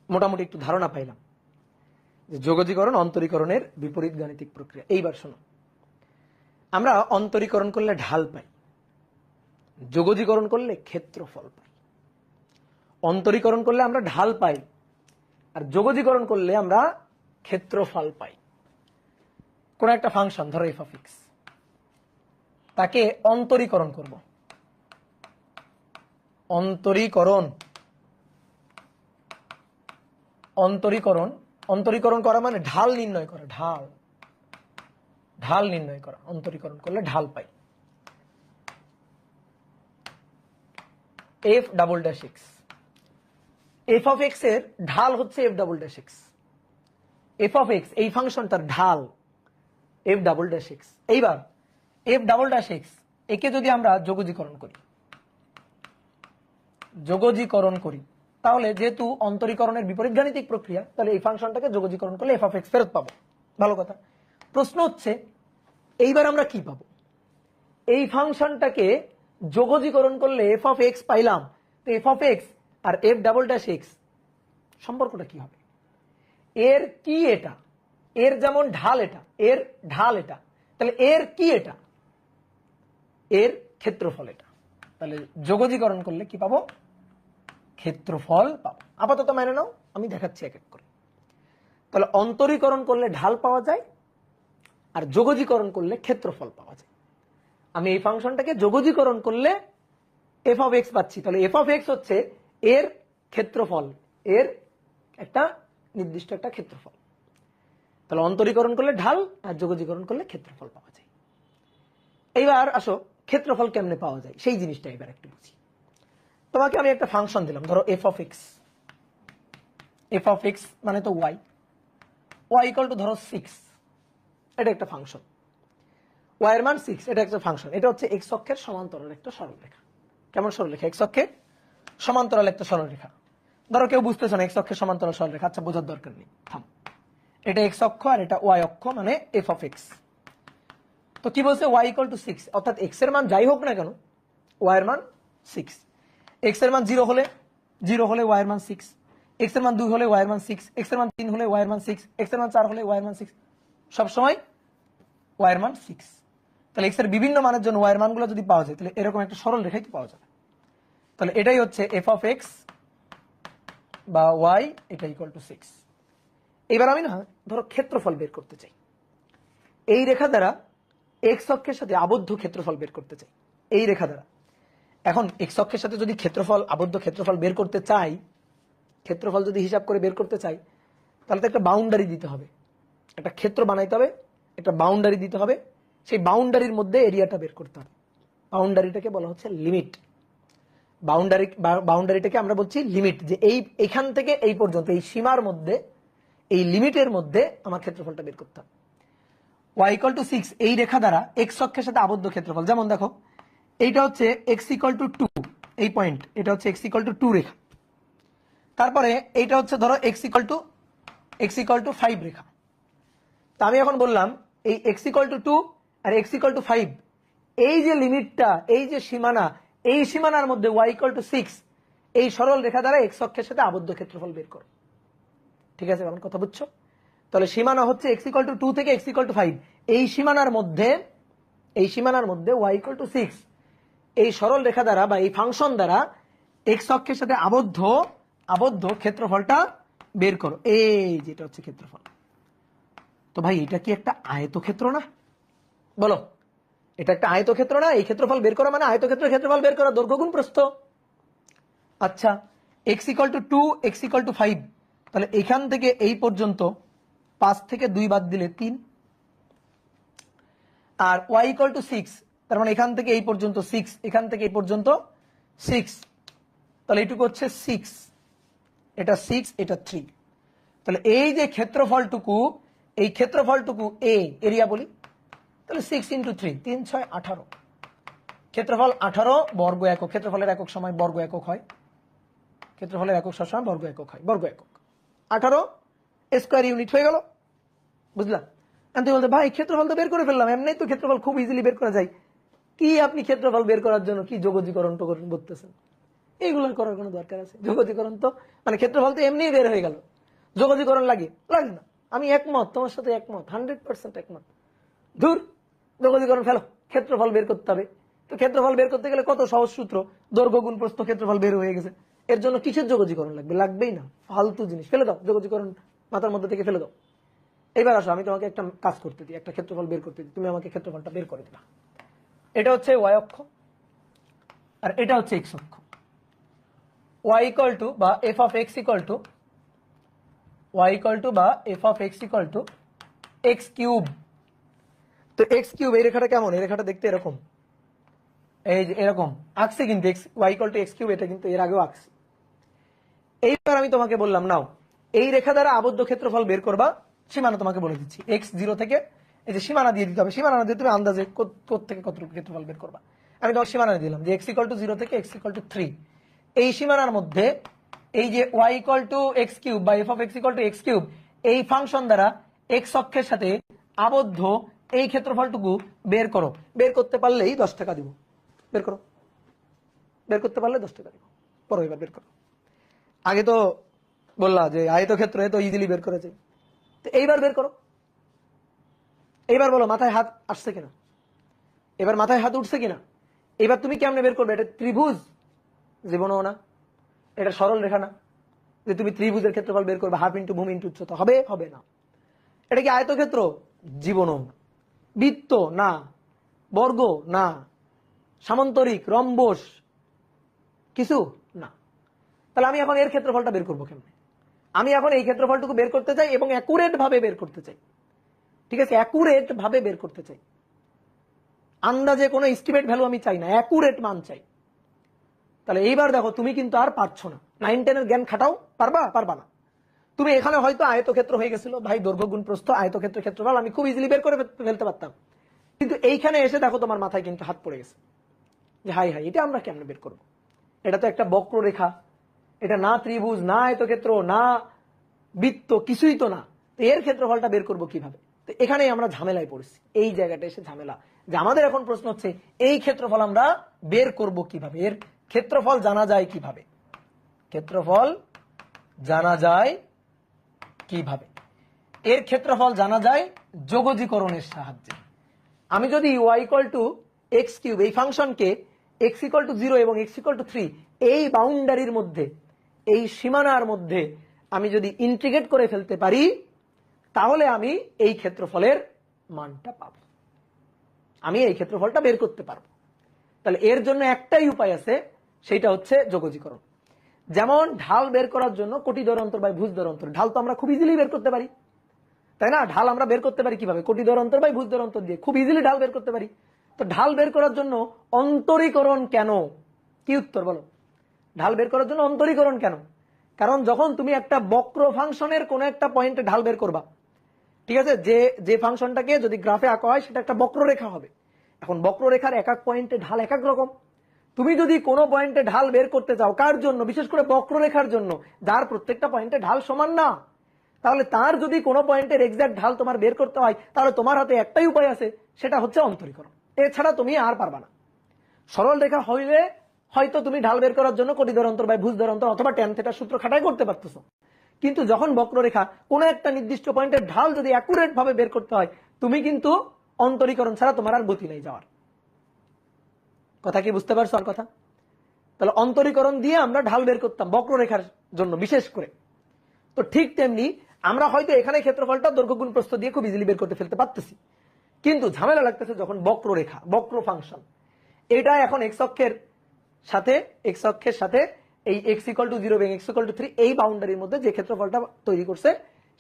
মোটামুটি একটু ধারণা পাইলাম, যে যোগজীকরণ অন্তরীকরণের বিপরীত গাণিতিক প্রক্রিয়া। এইবার শোনো, আমরা অন্তরীকরণ করলে ঢাল পাই, যোগজীকরণ করলে ক্ষেত্রফল পাই। অন্তরীকরণ করলে আমরা ঢাল পাই, আর যোগজীকরণ করলে আমরা ক্ষেত্রফল পাই। কোন একটা ফাংশন ধরো f of x, তাকে অন্তরীকরণ করব, অন্তরীকরণ, অন্তরীকরণ, অন্তরীকরণ করা মানে ঢাল নির্ণয় করা, ঢাল, ঢাল নির্ণয় করা। অন্তরীকরণ করলে ঢাল পাই। f double dash x, f of x এর ঢাল হচ্ছে f double dash x, f of x এই ফাংশনটার ঢাল f ডাবল ড্যাশ এক্স। এইবার f ডাবল ড্যাশ এক্স একে যদি আমরা যোগজীকরণ করি, যোগজীকরণ করি, তাহলে যেহেতু অন্তরীকরণের বিপরীত গাণিতিক প্রক্রিয়া, তাহলে এই ফাংশনটাকে যোগজীকরণ করলে এফ অফ এক্স ফেরত পাবো। ভালো কথা। প্রশ্ন হচ্ছে এইবার আমরা কি পাবো? এই ফাংশনটাকে যোগজীকরণ করলে এফ অফ এক্স পাইলাম, তো এফ অফ এক্স আর এফ ডাবল ড্যাশ এক্স সম্পর্কটা কি হবে? এর কি এটা? এর যেমন ঢাল এটা, এর ঢাল এটা, তাহলে এর কি এটা? এর ক্ষেত্রফল এটা। তাহলে যোগজীকরণ করলে কি পাবো? ক্ষেত্রফল পাবো। আপাতত মেনে নাও, আমি দেখাচ্ছি এক এক করে। তাহলে অন্তরীকরণ করলে ঢাল পাওয়া যায়, আর যোগজীকরণ করলে ক্ষেত্রফল পাওয়া যায়। আমি এই ফাংশনটাকে যোগজীকরণ করলে এফ অফ এক্স পাচ্ছি, তাহলে এফ অফ এক্স হচ্ছে এর ক্ষেত্রফল, এর একটা নির্দিষ্ট একটা ক্ষেত্রফল। তাহলে অন্তরীকরণ করলে ঢাল আর যোগজীকরণ করলে ক্ষেত্রফল পাওয়া যায়। এইবার আসো ক্ষেত্রফল কেমনে পাওয়া যায় সেই জিনিসটা এবার একটু বুঝি। তোমাকে আমি একটা ফাংশন দিলাম, ধরো F of x. F of x মানে তো ওয়াই, ওয়াই ইকুয়াল টু ধরো 6, এটা একটা ফাংশন। ওয়াই এর মান 6, এটা একটা ফাংশন। এটা হচ্ছে এক্স অক্ষের সমান্তরাল একটা সরলরেখা। কেমন সরলরেখা? এক্স অক্ষের সমান্তরাল একটা সরলরেখা। ধরো কেউ বুঝতেছে না এক্স অক্ষের সমান্তরাল সরলরেখা, আচ্ছা বোঝার দরকার নেই, থাম। এটা এক্স অক্ষ আর এটা ওয়াই অক্ষ, মানে এফ অফ এক্স। তো কি বলছে? ওয়াই ইকুয়াল টু 6, অর্থাৎ এক্স এর মান যাই হোক না কেন, ওয়াই এর মান 6। এক্স এর মান 0 হলে ওয়াই এর মান 6, এক্স এর মান 2 হলে ওয়াই এর মান 6, এক্স এর মান 3 হলে ওয়াই এর মান 6, এক্স এর মান 4 হলে ওয়াই এর মান 6, সব সময় ওয়াই এর মান 6। তাহলে এক্স এর বিভিন্ন মানের জন্য ওয়াই এর মানগুলো যদি পাওয়া যায়, তাহলে এরকম একটা সরল রেখাই তো পাওয়া যাবে। তাহলে এটাই হচ্ছে এফ অফ এক্স বা ওয়াই, এটা ইকুয়াল টু 6। এবার আমি না ধরো ক্ষেত্রফল বের করতে চাই, এই রেখা দ্বারা এক্স অক্ষের সাথে আবদ্ধ ক্ষেত্রফল বের করতে চাই, এই রেখা দ্বারা। এখন এক্স অক্ষের সাথে যদি ক্ষেত্রফল, আবদ্ধ ক্ষেত্রফল বের করতে চাই, ক্ষেত্রফল যদি হিসাব করে বের করতে চাই, তাহলে তো একটা বাউন্ডারি দিতে হবে, একটা ক্ষেত্র বানাইতে হবে, একটা বাউন্ডারি দিতে হবে। সেই বাউন্ডারির মধ্যে এরিয়াটা বের করতে হবে। বাউন্ডারিটাকে বলা হচ্ছে লিমিট। বাউন্ডারিটাকে আমরা বলছি লিমিট, যে এইখান থেকে এই পর্যন্ত, এই সীমার মধ্যে, এই লিমিটের মধ্যে আমার ক্ষেত্রফলটা বের করতে হবে। ওয়াই ইকুয়াল টু 6 এই রেখা দ্বারা এক্স অক্ষের সাথে আবদ্ধ ক্ষেত্রফল, যেমন দেখো এইটা হচ্ছে এক্স ইকুয়াল টু 2, এই পয়েন্ট, এটা হচ্ছে এক্স ইকুয়াল টু 2 রেখা। তারপরে এইটা হচ্ছে ধরো এক্স ইকুয়াল টু 5 রেখা। তা আমি এখন বললাম এই এক্স ইকুয়াল টু 2 আর এক্স ইকুয়াল টু 5, এই যে লিমিটটা, এই যে সীমানা, এই সীমানার মধ্যে ওয়াই ইকুয়াল টু 6, এই সরল রেখা দ্বারা এক্স অক্ষের সাথে আবদ্ধ ক্ষেত্রফল বের করো। ঠিক আছে, আমার কথা বুঝছো? তাহলে সীমানা হচ্ছে এক্স ইকুয়াল টু 2 থেকে এক্স ইকুয়াল টু 5, এই সীমানার মধ্যে ওয়াই ইকুয়াল টু 6, এই সরল রেখা দ্বারা বা এই ফাংশন দ্বারা এক্স অক্ষের সাথে আবদ্ধ ক্ষেত্রফলটা বের করো। এই যেটা হচ্ছে ক্ষেত্রফল। তো ভাই এটা কি একটা আয়তক্ষেত্র না? বলো, এটা একটা আয়তক্ষেত্র না? এই ক্ষেত্রফল বের করা মানে আয়তক্ষেত্রের ক্ষেত্রফল বের করা, দৈর্ঘ্য গুণ প্রস্থ। আচ্ছা, x equal to 2, x equal to 5, তাহলে এখান থেকে এই পর্যন্ত 5 থেকে 2 বাদ দিলে 3, আর ওয়াই ইকুয়াল টু 6, তার মানে এখান থেকে এই পর্যন্ত 6, এখান থেকে এই পর্যন্ত 6, তাহলে এইটুকু হচ্ছে 6, এটা 6, এটা 3। তাহলে এই যে ক্ষেত্রফলটুকু, এই ক্ষেত্রফলটুকু এ এরিয়া বলি, তাহলে 6 ইন্টু 3, 3 6 18, ক্ষেত্রফল 18 বর্গ একক। ক্ষেত্রফলের একক সময় বর্গ একক হয়, ক্ষেত্রফলের একক সবসময় বর্গ একক হয়, বর্গ একক 18 স্কোয়ার ইউনিট হয়ে গেল। বুঝলাম? তুমি বলতে ভাই ক্ষেত্রফল তো বের করে ফেললাম, এমনি তো ক্ষেত্রফল খুব ইজিলি বের করা যায়। কি আপনি ক্ষেত্রফল বের করার জন্য কি যোগজীকরণ বলতেছেন? এইগুলো করার কোনো দরকার আছে? যোগজীকরণ তো মানে ক্ষেত্রফল তো এমনিই বের হয়ে গেল, যোগজীকরণ লাগে না। আমি একমত, তোমার সাথে একমত, 100% একমত। ধুর, যোগজীকরণ ফেলো, ক্ষেত্রফল বের করতে হবে। তো ক্ষেত্রফল বের করতে গেলে কত সহজ সূত্র, দৈর্ঘ্য গুণ প্রস্থ, ক্ষেত্রফল বের হয়ে গেছে। এর জন্য কিসের যোগজীকরণ লাগবে? লাগবেই না, ফালতু জিনিস, ফেলে দাও, যোগজীকরণ মাথার মধ্যে থেকে ফেলে দাও। এবার আসো, আমি তোমাকে একটা কাজ করতে দিই, একটা ক্ষেত্রফল বের করতে দিই, তুমি আমাকে ক্ষেত্রফলটা বের করে দিবা। এটা হচ্ছে ওয়াই অক্ষ আর এটা হচ্ছে এক্স অক্ষ। ওয়াই ইকুয়াল টু বা f of x equal to x cube. তো এক্স কিউব, এই রেখাটা কেমন? এই রেখাটা দেখতে এরকম, এই যে এরকম আঁকছি, কিন্তু x y equal to x cube, এটা কিন্তু এর আগেও আঁকছি। এইবার আমি তোমাকে বললাম নাও এই রেখা দ্বারা আবদ্ধ ক্ষেত্রফল বের করবা। সীমানা তোমাকে বলে দিচ্ছি, এক্স 0 থেকে, এই যে সীমানা দিয়ে দিতে হবে, সীমানা না দিয়ে তুমি আন্দাজে থেকে কতটুকু ক্ষেত্রফল বের করবা। আমি তোমাকে সীমানা দিলাম যে এক্স ইকুয়াল টু 0 থেকে এক্স ইকুয়াল টু 3, এই সীমানার মধ্যে এই যে y equal to x cube বা f of x equal to x cube এই ফাংশন দ্বারা এক্স অক্ষের সাথে আবদ্ধ এই ক্ষেত্রফলটুকু বের করো। বের করতে পারলেই 10 টাকা দিব। বের করো, বের করতে পারলে 10 টাকা দিব। পরে এবার বের করো। আগে তো বললা যে আয়তক্ষেত্র তো ইজিলি বের করেছে, তো এইবার বের করো। এইবার বলো মাথায় হাত আসছে কিনা, এবার মাথায় হাত উঠছে কিনা। এবার তুমি কেমনে বের করবে? এটা ত্রিভুজ জীবনও না, এটা সরল রেখা না যে তুমি ত্রিভুজের ক্ষেত্রফল বের করবে হাফ ইন্টু ভূমি ইন্টু উচ্চতা, হবে হবে না। এটা কি আয়তক্ষেত্র? জীবনও না। বৃত্ত না, বর্গ না, সামান্তরিক, রম্বস কিছু না। তাহলে আমি এখন এর ক্ষেত্রফলটা বের করবো কেমনে? আমি এখন এই ক্ষেত্রফলটুকু বের করতে চাই এবং অ্যাকুরেট ভাবে বের করতে চাই। ঠিক আছে, অ্যাকুরেট ভাবে বের করতে চাই। আন্দাজে কোনো এস্টিমেট ভ্যালু আমি চাই না, অ্যাকুরেট মান চাই। তাহলে এইবার দেখো তুমি কিন্তু আর পারছো না। 9-10 এর জ্ঞান খাটাও, পারবা? পারবা না। তুমি এখানে হয়তো আয়তক্ষেত্র হয়ে গেছিল, ভাই দৈর্ঘ্য গুণ প্রস্থ আয়তক্ষেত্র ক্ষেত্রফল আমি খুব ইজিলি বের করে ফেলতে পারতাম, কিন্তু এইখানে এসে দেখো তোমার মাথায় কিন্তু হাত পড়ে গেছে যে হাই হাই এটা আমরা কেমনে বের করব? এটা তো একটা বক্ররেখা, এটা না ত্রিভুজ, না আয়তক্ষেত্র, না বৃত্ত, কিছুই তো না। তো এর ক্ষেত্রফলটা বের করব কিভাবে? তো এখানেই আমরা ঝামেলায় পড়েছি। এই জায়গাটা এসে ঝামেলা যে আমাদের এখন প্রশ্ন হচ্ছে এই ক্ষেত্রফল আমরা বের করব কিভাবে, এর ক্ষেত্রফল জানা যায় কিভাবে, ক্ষেত্রফল জানা যায় কিভাবে? এর ক্ষেত্রফল জানা যায় যোগজীকরণের সাহায্যে। আমি যদি y equal to x cube এই ফাংশনকে x ইকুয়াল টু 0 এবং x ইকুয়াল টু 3 এই বাউন্ডারির মধ্যে, এই সীমানার মধ্যে আমি যদি ইন্টিগ্রেট করে ফেলতে পারি, তাহলে আমি এই ক্ষেত্রফলের মানটা পাবো, আমি এই ক্ষেত্রফলটা বের করতে পারবো। তাহলে এর জন্য একটাই উপায় আছে, সেটা হচ্ছে যোগজীকরণ। যেমন ঢাল বের করার জন্য কোটি দ্বয় অন্তর বাই ভুজ দ্বয় অন্তর, ঢাল তো আমরা খুব ইজিলি বের করতে পারি, তাই না? ঢাল আমরা বের করতে পারি কিভাবে? কোটি দ্বয় অন্তর বাই ভুজ দ্বয় অন্তর দিয়ে খুব ইজিলি ঢাল বের করতে পারি। তো ঢাল বের করার জন্য অন্তরীকরণ কেন? কি উত্তর বলো? ঢাল বের করার জন্য অন্তরীকরণ কেন? কারণ যখন তুমি একটা বক্র ফাংশনের কোন একটা পয়েন্টে ঢাল বের করবা, ঠিক আছে, যে ফাংশনটাকে যদি গ্রাফে আঁকা হয় সেটা একটা বক্ররেখা হবে। এখন বক্ররেখার এক এক পয়েন্টে ঢাল এক এক রকম। তুমি যদি কোনো পয়েন্টে ঢাল বের করতে চাও, কার জন্য? বিশেষ করে বক্ররেখার জন্য, যার প্রত্যেকটা পয়েন্টে ঢাল সমান না, তাহলে তার যদি কোনো পয়েন্টের এক্সাক্ট ঢাল তোমার বের করতে হয়, তাহলে তোমার হাতে একটাই উপায় আছে, সেটা হচ্ছে অন্তরীকরণ। এছাড়া তুমি আর পারবা না। সরল রেখা হইলে হয়তো তুমি ঢাল বের করার জন্য কোটি দ্বয় অন্তর বাই ভুজ দ্বয় অন্তর অথবা ট্যান থিটার সূত্র খাটাই করতে পারতেছো, কিন্তু যখন বক্ররেখা কোনো একটা নির্দিষ্ট পয়েন্টের ঢাল যদি অ্যাকুরেট ভাবে বের করতে হয়, তুমি কিন্তু অন্তরীকরণ ছাড়া তোমার আর গতি নেই যাওয়ার। কথা কি বুঝতে পারছো? আর কথা, তাহলে অন্তরীকরণ দিয়ে আমরা ঢাল বের করতাম বক্ররেখার জন্য বিশেষ করে। তো ঠিক তেমনি আমরা হয়তো এখানে ক্ষেত্রফলটা দৈর্ঘ্য গুণ প্রস্থ দিয়ে খুব ইজিলি বের করতে ফেলতে পারতেছি, কিন্তু ঝামেলা লাগতেছে যখন বক্ররেখা, বক্র ফাংশন, এটা এখন এক্স অক্ষের সাথে এই এক্স ইকুয়াল টু 0 এবং এক্স ইকুয়াল টু 3 এই বাউন্ডারির মধ্যে যে ক্ষেত্রফলটা তৈরি করছে,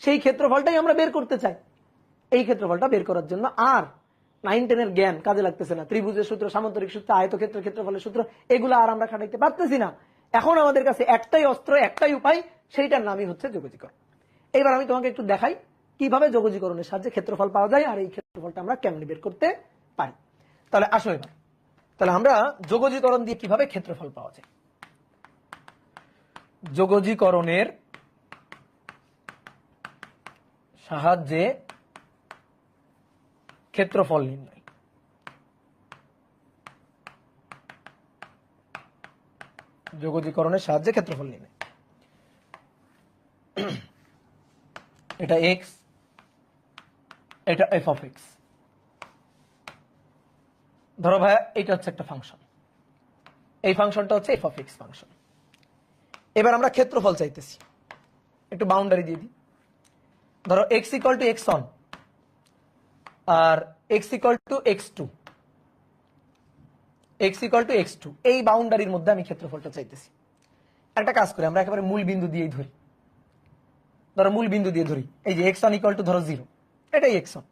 সেই ক্ষেত্রফলটাই আমরা বের করতে চাই। এই ক্ষেত্রফলটা বের করার জন্য আর 9-10 এর জ্ঞান কাজে লাগতেছে না। ত্রিভুজের সূত্র, সামান্তরিক সূত্র, আয়তক্ষেত্রের ক্ষেত্রফলের সূত্র, এগুলো আর আমরা খাটাইতে পারতেছি না। এখন আমাদের কাছে একটাই অস্ত্র, একটাই উপায়, সেইটার নামই হচ্ছে যোগজীকরণ। এইবার আমি তোমাকে একটু দেখাই কিভাবে যোগজীকরণের সাহায্যে ক্ষেত্রফল পাওয়া যায় আর এই ক্ষেত্রফলটা আমরা কেমনে বের করতে পারি। তাহলে আসো এবার, তাহলে আমরা যোগজীকরণ দিয়ে কিভাবে ক্ষেত্রফল পাওয়া যায়। যোগজীকরণের সাহায্যে ক্ষেত্রফল নির্ণয়। যোগজীকরণের সাহায্যে ক্ষেত্রফল নির্ণয়। এটা এক্স, এটা এফ অফ এক্স। ধরো ভাইয়া এটা হচ্ছে একটা ফাংশন, এই ফাংশনটা হচ্ছে এফ অফ এক্স ফাংশন। এবার আমরা ক্ষেত্রফল চাইতেছি, একটু বাউন্ডারি দিয়ে দিই। ধরো x equal to x one আর x equal to x two, x equal to x two, এই বাউন্ডারির মধ্যে আমি ক্ষেত্রফলটা চাইতেছি। একটা কাজ করি, আমরা একেবারে মূল বিন্দু দিয়েই ধরি। ধরো মূল বিন্দু দিয়ে ধরি, এই যে এক্স ওয়ান ইকুয়াল টু ধরো 0, এটাই এক্স ওয়ান।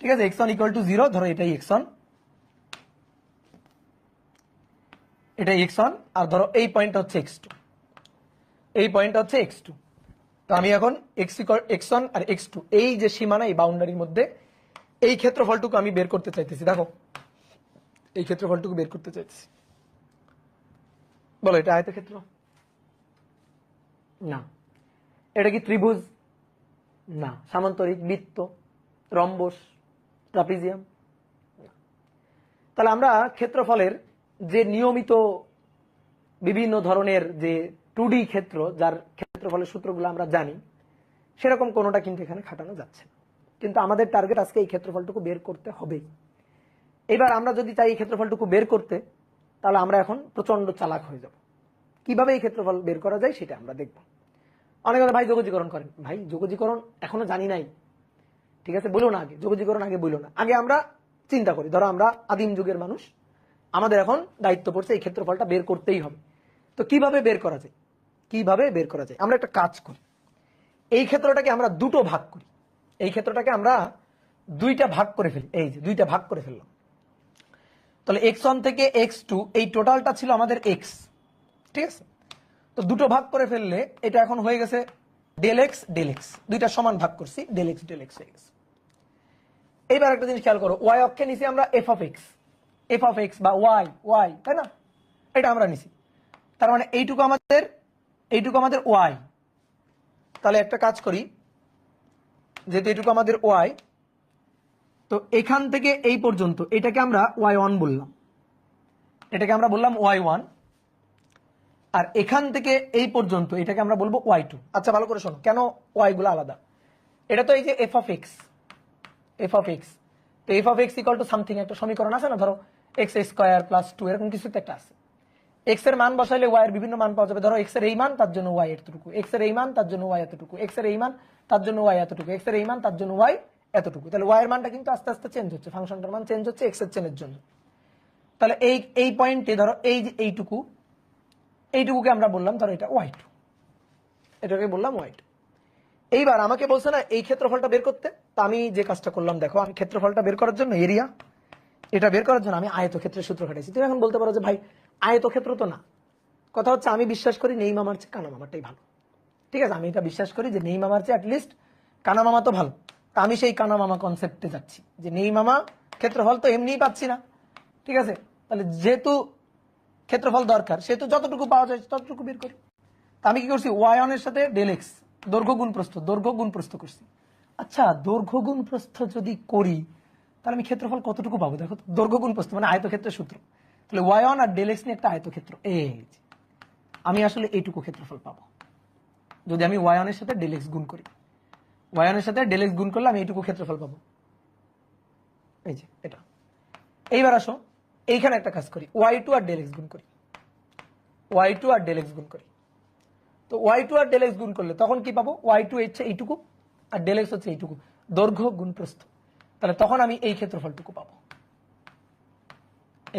ঠিক আছে, এক্স ওয়ান ইকুয়াল টু 0, ধরো এটাই এক্স ওয়ান, এটাই এক্স ওয়ান, আর ধরো এই পয়েন্টটা হচ্ছে এক্স টু, এই পয়েন্টটা হচ্ছে এক্স টু। তো আমি এখন এক্স ওয়ান আর এক্স টু এই যে সীমানা, এই বাউন্ডারির মধ্যে এই ক্ষেত্রফলটুকু আমি বের করতে চাইতেছি। দেখো এই ক্ষেত্রফলটুকু বের করতে চাইতেছি। বলো এটা আয়তক্ষেত্র? না। এটা কি ত্রিভুজ? না। সামান্তরিক, বৃত্ত, রম্বস, ট্রাপিজিয়াম? তাহলে আমরা ক্ষেত্রফলের যে নিয়মিত বিভিন্ন ধরনের যে 2D ক্ষেত্র, যার ক্ষেত্রফলের সূত্রগুলো আমরা জানি, সেরকম কোনোটা কিন্তু এখানে খাটানো যাচ্ছে না। কিন্তু আমাদের টার্গেট আজকে এই ক্ষেত্রফলটুকু বের করতে হবে। এবার আমরা যদি চাই এই ক্ষেত্রফলটুকু বের করতে, তাহলে আমরা এখন প্রচন্ড চালাক হয়ে যাব। কিভাবে এই ক্ষেত্রফল বের করা যায় সেটা আমরা দেখব। অনেকে বলে ভাই যোগজীকরণ করেন। ভাই যোগজীকরণ এখনো জানি নাই, ঠিক আছে, বলো না আগে যোগজীকরণ, আগে বলো না, আগে আমরা চিন্তা করি। ধরো আমরা আদিম যুগের মানুষ, আমাদের এখন দায়িত্ব পড়ছে এই ক্ষেত্রফলটা বের করতেই হবে। তো কিভাবে বের করা যায়? কিভাবে বের করা যায়? আমরা একটা কাজ করি, এই ক্ষেত্রটাকে আমরা দুটো ভাগ করি। এই ক্ষেত্রটাকে আমরা দুইটা ভাগ করে ফেলি। এই যে দুইটা ভাগ করে ফেললাম। তাহলে x1 থেকে x2 এই টোটালটা ছিল আমাদের x, ঠিক আছে। তো দুটো ভাগ করে ফেললে এটা এখন হয়ে গেছে ডেল এক্স ডেল এক্স, দুইটা সমান ভাগ করছি, ডেল এক্স হয়ে গেছে। এইবার একটা জিনিস খেয়াল করো, ওয়াই অক্ষে নিছি আমরা এফ অফ এক্স বা ওয়াই, তাই না? এটা আমরা নিছি। তার মানে এইটুকু আমাদের ওয়াই। তাহলে একটা কাজ করি, যেহেতু এইটুকু আমাদের ওয়াই, তো এখান থেকে এই পর্যন্ত এটাকে আমরা y1 বললাম, এটাকে আমরা বললাম y1, আর এখান থেকে এই পর্যন্ত এটাকে আমরা বলবো y2। আচ্ছা ভালো করে শোনো, কেন y গুলো আলাদা? এটা তো এই যে এফ অফ এক্স, তো f of x equal to something একটা সমীকরণ আছে না, ধরো এক্স স্কোয়ার প্লাস 2 এরকম কিছু একটা আছে। এক্স এর মান বসাইলে ওয়াই এর বিভিন্ন মান পাওয়া যাবে। ধরো এক্স এর এই মান, তার জন্য ওয়াই এতটুকু, এক্স এর এই মান, তার জন্য ওয়াই এতটুকু, এক্স এর এই মান, তার জন্য ওয়াই এতটুকু, এক্স এর এই মান, তার জন্য ওয়াই এতটুকু। তাহলে ওয়াই এর মানটা কিন্তু আস্তে আস্তে চেঞ্জ হচ্ছে, ফাংশনটার মান চেঞ্জ হচ্ছে এক্স এর চেনের জন্য। তাহলে এই পয়েন্টে ধরো এই যে এইটুকুকে আমরা বললাম ধরো এটা ওয়াই2, এটাকে বললাম ওয়াই2। এইবার আমাকে বলছে না এই ক্ষেত্রফলটা বের করতে, তা আমি যে কাজটা করলাম দেখো, আমি ক্ষেত্রফলটা বের করার জন্য এরিয়া, এটা বের করার জন্য আমি আয়তক্ষেত্রের সূত্র খাটাইছি। তুমি এখন বলতে পারো যে ভাই আয়তক্ষেত্র তো না, কথা হচ্ছে আমি বিশ্বাস করি নেই মামার চেয়ে কানা মামাটাই ভালো, ঠিক আছে, আমি এটা বিশ্বাস করি যে নেই মামার চেয়ে অ্যাটলিস্ট কানা মামা তো ভালো। তা আমি সেই কানা মামা কনসেপ্টে যাচ্ছি, যে নেই মামা ক্ষেত্রফল তো এমনিই পাচ্ছি না, ঠিক আছে, তাহলে যেহেতু ক্ষেত্রফল দরকার সেহেতু যতটুকু পাওয়া যায় ততটুকু বের করি। তা আমি কি করছি, y1 এর সাথে ডেল এক্স, দৈর্ঘ্য গুণ প্রস্থ করছি। আচ্ছা দৈর্ঘ্য গুণ প্রস্থ যদি করি তাহলে আমি ক্ষেত্রফল কতটুকু পাবো? দেখো দৈর্ঘ্য গুণ প্রস্থ মানে আয়তক্ষেত্রের সূত্র। তাহলে y1 আর ডেল এক্স নিয়ে একটা আয়তক্ষেত্র, এই আমি আসলে এইটুকু ক্ষেত্রফল পাবো যদি আমি y1 এর সাথে ডেল এক্স গুণ করি। y1 এর সাথে ডেল এক্স গুণ করলে আমি এইটুকু ক্ষেত্রফল পাবো, এই যে এটা। এইবার আসো এইখানে একটা কাজ করি, y2 আর ডেল এক্স গুণ করি, y2 আর ডেল এক্স গুণ করি। তো y2 আর ডেল এক্স গুণ করলে তখন কি পাবো? y2 হচ্ছে এইটুকু আর ডেল এক্স হচ্ছে এইটুকু, দৈর্ঘ্য গুণ প্রস্থ। তাহলে তখন আমি এই ক্ষেত্রফলটুকু পাবো,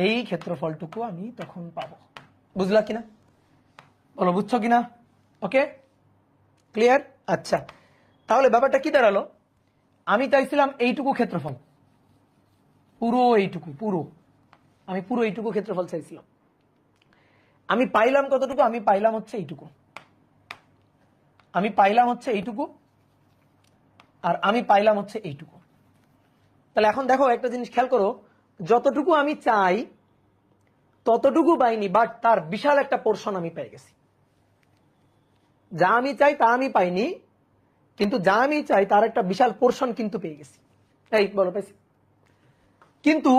এই ক্ষেত্রফলটুকু আমি তখন পাবো। বুঝলা কিনা? বলো বুঝছো কিনা? ওকে, ক্লিয়ার? আচ্ছা তাহলে ব্যাপারটা কি দাঁড়ালো, আমি চাইছিলাম এইটুকু ক্ষেত্রফল, পুরো এইটুকু ক্ষেত্রফল চাইছিলাম। আমি পাইলাম কতটুকু? আমি পাইলাম হচ্ছে এইটুকু, আর আমি পাইলাম হচ্ছে এইটুকু। তাহলে এখন দেখো একটা জিনিস খেয়াল করো, যতটুকু আমি চাই ততটুকু পাইনি, বাট তার বিশাল একটা পোর্শন আমি পেয়ে গেছি। যা আমি চাই তা আমি পাইনি, কিন্তু যা আমি চাই তার একটা বিশাল পোর্শন কিন্তু পেয়ে গেছি। এই বলো পাইছি? কিন্তু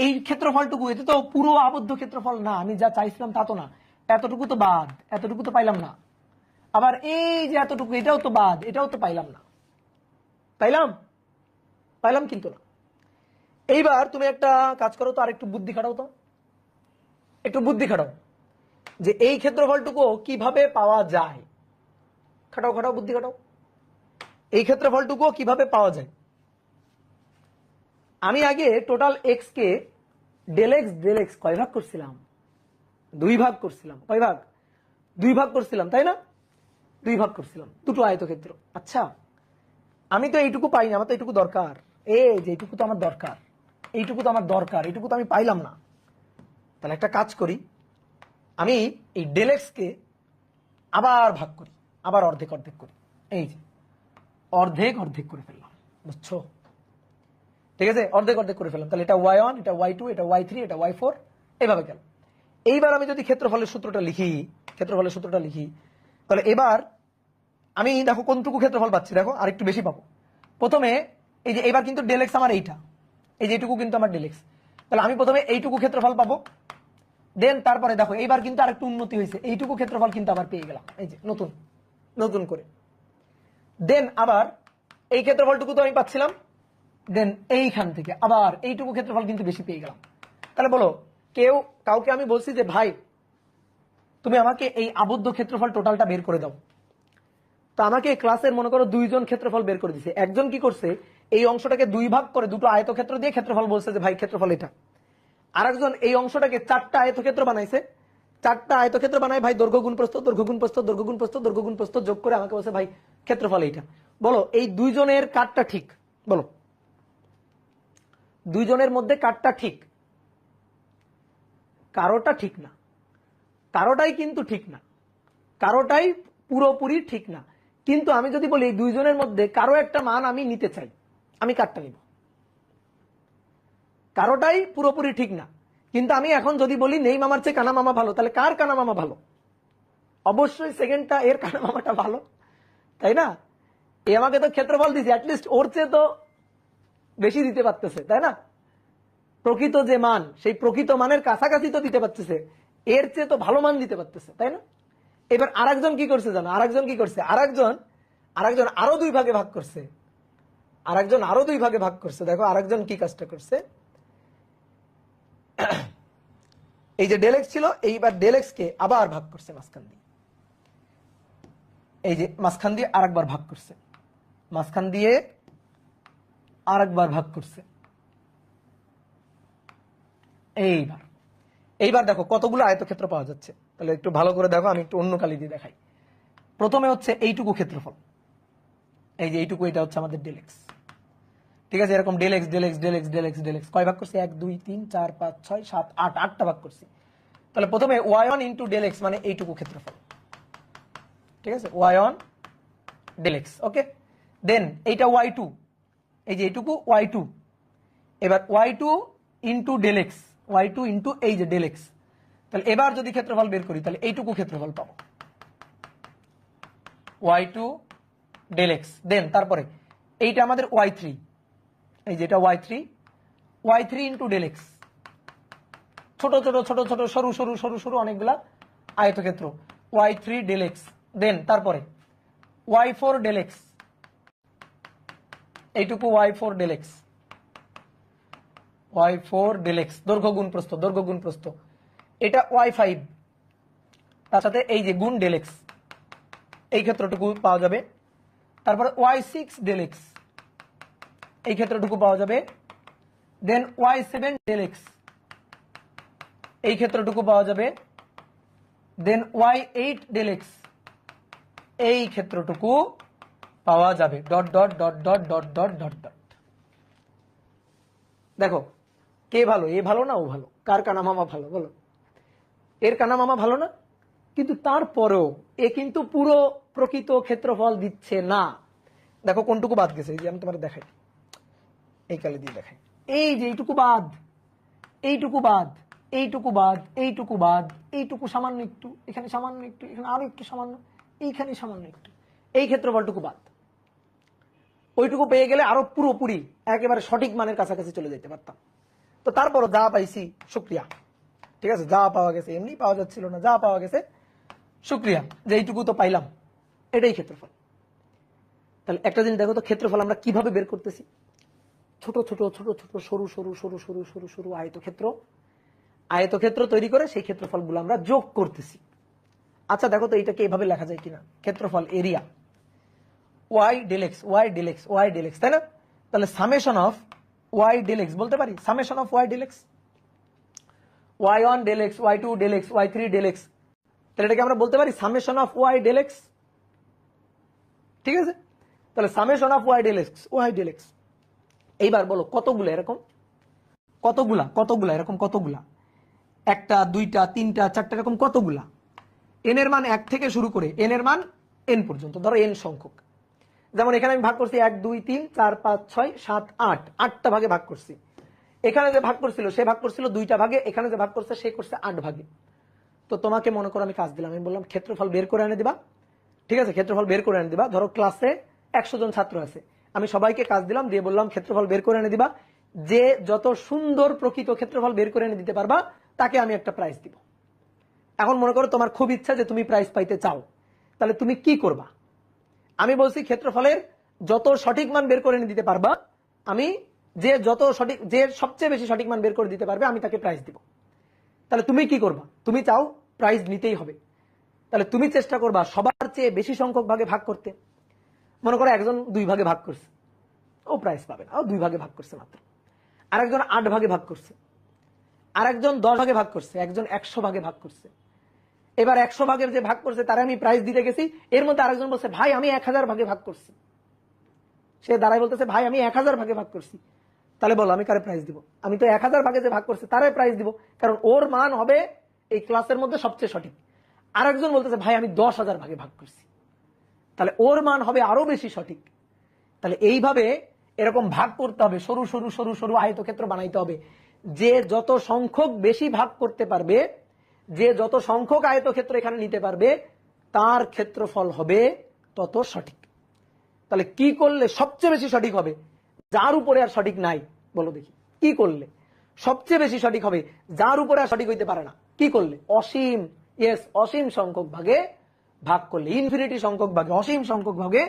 এই ক্ষেত্রফলটুকু, এতে তো পুরো আবদ্ধ ক্ষেত্রফল না, আমি যা চাইছিলাম তা তো না, এতটুকু তো বাদ, এতটুকু তো পাইলাম না। আবার এই যে এতটুকু, এটাও তো বাদ, এটাও তো পাইলাম না। পাইলাম কিন্তু না। এইবার তুমি একটা কাজ করো তো, আর একটু বুদ্ধি খাটাও তো, যে এই ক্ষেত্রফলটুকু কিভাবে পাওয়া যায়। খাটাও বুদ্ধি খাটাও, এই ক্ষেত্রফলটুকু কিভাবে পাওয়া যায়। আমি আগে টোটাল এক্স কে ডেল এক্স কয় ভাগ করছিলাম? 2 ভাগ করছিলাম। কয় ভাগ? 2 ভাগ করছিলাম, তাই না? 2 ভাগ করছিলাম, দুটো আয়তক্ষেত্র। আচ্ছা আমি তো এইটুকু পাই না, আমার তো এইটুকু দরকার, এই যে এইটুকু তো আমার দরকার, এইটুকু তো আমি পাইলাম না। তাহলে একটা কাজ করি, আমি এই ডেল এক্স কে আবার ভাগ করি, আবার অর্ধেক করি, এই যে অর্ধেক করে ফেললাম, বুঝছো? ঠিক আছে, অর্ধেক করে ফেললাম। তাহলে এটা y1, এটা y2, এটা y3, এটা y4, এইভাবে গেল। এইবার আমি যদি ক্ষেত্রফলের সূত্রটা লিখি তাহলে এবার আমি দেখো কোনটুকু ক্ষেত্রফল পাচ্ছি, দেখো আরেকটু বেশি পাবো। প্রথমে এই যে এবার কিন্তু ডেল এক্স আমার এইটা, এই যে এইটুকু কিন্তু আমার ডেল এক্স, তাহলে আমি প্রথমে এইটুকু ক্ষেত্রফল পাবো। দেন তারপরে দেখো এইবার কিন্তু আরেকটু উন্নতি হয়েছে, এইটুকু ক্ষেত্রফল কিন্তু আবার পেয়ে গেলাম, এই যে নতুন করে। দেন আবার এই ক্ষেত্রফলটুকু তো আমি পাচ্ছিলাম, দেন এইখান থেকে আবার এইটুকু ক্ষেত্রফল কিন্তু বেশি পেয়ে গেলাম। তাহলে বলো কাউকে আমি বলছি যে ভাই তুমি আমাকে এই আবদ্ধ ক্ষেত্রফল টোটালটা বের করে দাও, তো আমাকে ক্লাসের মনে করো দুইজন ক্ষেত্রফল বের করে দিছে। একজন কি করছে, এই অংশটাকে দুই ভাগ করে দুটো আয়তক্ষেত্র দিয়ে ক্ষেত্রফল বলছে যে ভাই ক্ষেত্রফল এটা। আরেকজন এই অংশটাকে চারটা আয়তক্ষেত্র বানাইছে, চারটা আয়তক্ষেত্র বানায় ভাই দৈর্ঘ্য গুণ প্রস্থ, দৈর্ঘ্য গুণ প্রস্থ, দৈর্ঘ্য গুণ প্রস্থ, দৈর্ঘ্য গুণ প্রস্থ যোগ করে আমাকে বলছে ভাই ক্ষেত্রফল এইটা। বলো এই দুইজনের কারটা ঠিক? বলো দুইজনের মধ্যে কারটা ঠিক? কারোটা ঠিক না, কারোটাই কিন্তু ঠিক না, কারোটাই পুরোপুরি ঠিক না। কিন্তু আমি যদি বলি এই দুইজনের মধ্যে কারো একটা মান আমি নিতে চাই, আমি কারটা নিব? কারোটাই পুরোপুরি ঠিক না। কিন্তু আমি এখন যদি বলি নেই মামার চেয়ে কানা মামা ভালো, তাহলে কার কানা মামা ভালো? অবশ্যই সেকেন্ডটা, এর কানা মামাটা ভালো, তাই না? এ আমাকে তো ক্ষেত্রফল দিছে, অ্যাটলিস্ট ওর চেয়ে তো বেশি দিতে পারতেছে, তাই না? প্রকৃত যে মান সেই প্রকৃত মানের কাছাকাছি তো দিতে পারতেছে, এর চেয়ে তো ভালো মান দিতে পারতেছে, তাই না? এবার আরেকজন কি করছে জানো? আরেকজন আরো দুই ভাগে ভাগ করছে, দেখো আরেকজন কি কাজটা করছে। এই যে ডেল এক্স ছিল, এইবার ডেল এক্স কে আবার ভাগ করছে মাঝখান দিয়ে, এই যে মাঝখান দিয়ে আরেকবার ভাগ করছে, এইবার দেখো কতগুলো আয়তক্ষেত্র পাওয়া যাচ্ছে। তাহলে একটু ভালো করে দেখো, আমি একটু অন্য কালি দিয়ে দেখাই। প্রথমে হচ্ছে এইটুকু ক্ষেত্রফল, এই যে এইটুকু, এটা হচ্ছে আমাদের ডেল এক্স, ঠিক আছে? এরকম del x del x del x del x del x কয় ভাগ করছি? 1 2 3 4 5 6 7 8, 8টা ভাগ করছি। তাহলে প্রথমে y1 ইন্টু ডেল এক্স মানে এইটুকু ক্ষেত্রফল, ঠিক আছে? y1 ডেল এক্স, ওকে। দেন এইটা y2, এই যে এইটুকু y2, এবার y2 into del x, y2 into এই যে ডেল এক্স। তাহলে এবার যদি ক্ষেত্রফল বের করি তাহলে এইটুকু ক্ষেত্রফল পাবো, y2 ডেল এক্স। দেন তারপরে এইটা আমাদের y3, এই যেটা y3 ইন্টু ডেল এক্স, ছোট ছোট ছোট ছোট সরু সরু সরু সরু অনেকগুলা আয়তক্ষেত্র, y3 ডেল এক্স। দেন তারপরে y4 ডেল এক্স, এইটুকু y4 ডেল এক্স, দৈর্ঘ্য গুণ প্রস্থ, এটা y5, তার সাথে এই যে গুণ ডেল এক্স, এই ক্ষেত্রটুকু পাওয়া যাবে। তারপরে y6 ডেল এক্স, এই ক্ষেত্রটুকু পাওয়া যাবে। দেন y7 ডেল এক্স, এই ক্ষেত্রটুকু পাওয়া যাবে। দেন y8 ডেল এক্স, এই ক্ষেত্রটুকু পাওয়া যাবে। Dot dot dot dot dot dot dot dot. দেখো কে ভালো, এ ভালো না ও ভালো? কার কানা মামা ভালো বলো? এর কানা মামা ভালো না? কিন্তু তারপরেও এ কিন্তু পুরো প্রকৃত ক্ষেত্রফল দিচ্ছে না। দেখো কোনটুকু বাদ গেছে, এই যে আমি তোমার দেখাই, এই কালি দিয়ে দেখাই, এই যে এইটুকু বাদ, এইটুকু বাদ, এইটুকু বাদ, এইটুকু বাদ, এইটুকু সামান্য একটু, এখানে সামান্য একটু, এখানে আরো একটু সামান্য, এইখানে সামান্য একটু, এই ক্ষেত্রফলটুকু বাদ। ওইটুকু পেয়ে গেলে আরো পুরোপুরি একেবারে সঠিক মানের কাছাকাছি চলে যেতে পারতাম। তো তারপরও যা পাইছি শুক্রিয়া, ঠিক আছে? যা পাওয়া গেছে, এমনি পাওয়া যাচ্ছিল না, যা পাওয়া গেছে শুক্রিয়া, যে এইটুকু তো পাইলাম, এটাই ক্ষেত্রফল। তাহলে একটা জিনিস দেখো তো, ক্ষেত্রফল আমরা কিভাবে বের করতেছি? ছোট ছোট ছোট ছোট সরু সরু সরু সরু সরু সরু আয়তক্ষেত্র তৈরি করে সেই ক্ষেত্রফলগুলো আমরা যোগ করতেছি। আচ্ছা দেখো তো এইটাকে এভাবে লেখা যায় কিনা, ক্ষেত্রফল area y del x, y del x, y del x, তাই না? তাহলে summation of y del x বলতে পারি, summation of y del x, y1 del x, y2 del x, y3 del x. তাহলে এটাকে আমরা বলতে পারি summation of y del x, ঠিক আছে? তাহলে summation of y del x, y del x. এইবার বলো কতগুলো এরকম, কতগুলা এরকম, কতগুলা? একটা, দুইটা, তিনটা, চারটা, এরকম কতগুলা? এন এর মান 1 থেকে শুরু করে এন এর মান এন পর্যন্ত, ধরো এন সংখ্যক। যেমন এখানে আমি ভাগ করছি 1 2 3 4 5 6 7 8, 8টা ভাগে ভাগ করছি। এখানে যে ভাগ করছিল সে ভাগ করছিল 2টা ভাগে, এখানে যে ভাগ করছে সে করছে 8 ভাগে। তো তোমাকে মনে করো আমি কাজ দিলাম, আমি বললাম ক্ষেত্রফল বের করে এনে দিবা। ঠিক আছে, ক্ষেত্রফল বের করে এনে দিবা। ধরো ক্লাসে 100 জন ছাত্র আছে, আমি সবাইকে কাজ দিলাম, দিয়ে বললাম ক্ষেত্রফল বের করে এনে দিবা। যে যত সুন্দর প্রকৃত ক্ষেত্রফল বের করে এনে দিতে পারবা তাকে আমি একটা প্রাইজ দিব। এখন মনে করো তোমার খুব ইচ্ছা যে তুমি প্রাইজ পাইতে চাও, তাহলে তুমি কি করবা? আমি বলছি ক্ষেত্রফলের যত সঠিক মান বের করে এনে দিতে পারবা, আমি যে সবচেয়ে বেশি সঠিক মান বের করে দিতে পারবে আমি তাকে প্রাইজ দিব। তাহলে তুমি কি করবা? তুমি চাও প্রাইজ নিতেই হবে, তাহলে তুমি চেষ্টা করবা সবার চেয়ে বেশি সংখ্যক ভাগে ভাগ করতে। মনে করো একজন 2 ভাগে ভাগ করছে, ও প্রাইজ পাবে না, ও 2 ভাগে ভাগ করছে মাত্র। আরেকজন 8 ভাগে ভাগ করছে, আরেকজন 10 ভাগে ভাগ করছে, একজন 100 ভাগে ভাগ করছে। এবার 100 ভাগের যে ভাগ করছে তারা আমি প্রাইজ দিতে গেছি, এর মধ্যে আরেকজন বলছে ভাই আমি 1000 ভাগে ভাগ করছি। সে দাঁড়ায় বলতেছে ভাই আমি 1000 ভাগে ভাগ করছি। তাহলে বলো আমি কারে প্রাইজ দিব? আমি তো 1000 ভাগে যে ভাগ করছে তারে প্রাইজ দিব, কারণ ওর মান হবে এই ক্লাসের মধ্যে সবচেয়ে সঠিক। আরেকজন বলতেছে ভাই আমি 10,000 ভাগে ভাগ করছি, তাহলে ওর মান হবে আরো বেশি সঠিক। তাহলে এইভাবে এরকম ভাগ করতে হবে, সরু সরু সরু সরু আয়তক্ষেত্র বানাইতে হবে। যে যত সংখ্যক বেশি ভাগ করতে পারবে, যে যত সংখ্যক আয়তক্ষেত্র এখানে নিতে পারবে, তার ক্ষেত্রফল হবে তত সঠিক। তাহলে কি করলে সবচেয়ে বেশি সঠিক হবে? যার উপরে আর সঠিক নাই, বলো দেখি কি করলে সবচেয়ে বেশি সঠিক হবে? যার উপরে আর সঠিক হইতে পারে না, কি করলে? অসীম, ইয়েস, অসীম সংখ্যক ভাগে ভাগ করলে, ইনফিনিটি সংখ্যক ভাগে, অসীম সংখ্যক ভাগে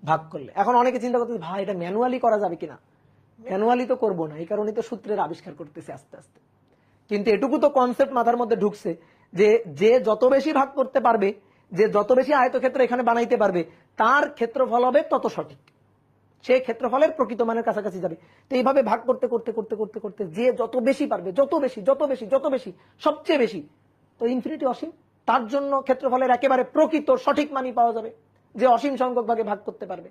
ভাগ করলে। এখন অনেকে চিন্তা করতেছে ভাই এটা ম্যানুয়ালি করা যাবে কিনা। ম্যানুয়ালি তো করবো না, এই কারণে তো সূত্রের আবিষ্কার করতেছে আস্তে আস্তে। কিন্তু এটুকু তো কনসেপ্ট মাথার মধ্যে ঢুকছে যে যে যত বেশি ভাগ করতে পারবে, যে যত বেশি আয়তক্ষেত্র এখানে বানাইতে পারবে, তার ক্ষেত্রফল হবে তত সঠিক, সে ক্ষেত্রফলের প্রকৃত মানের কাছাকাছি যাবে। তো এইভাবে ভাগ করতে করতে করতে করতে করতে যে যত বেশি পারবে, যত বেশি যত বেশি যত বেশি সবচেয়ে বেশি, তো ইনফিনিটি অসীম, তার জন্য ক্ষেত্রফলের একেবারে প্রকৃত সঠিক মানই পাওয়া যাবে, যে অসীম সংখ্যক ভাগে ভাগ করতে পারবে।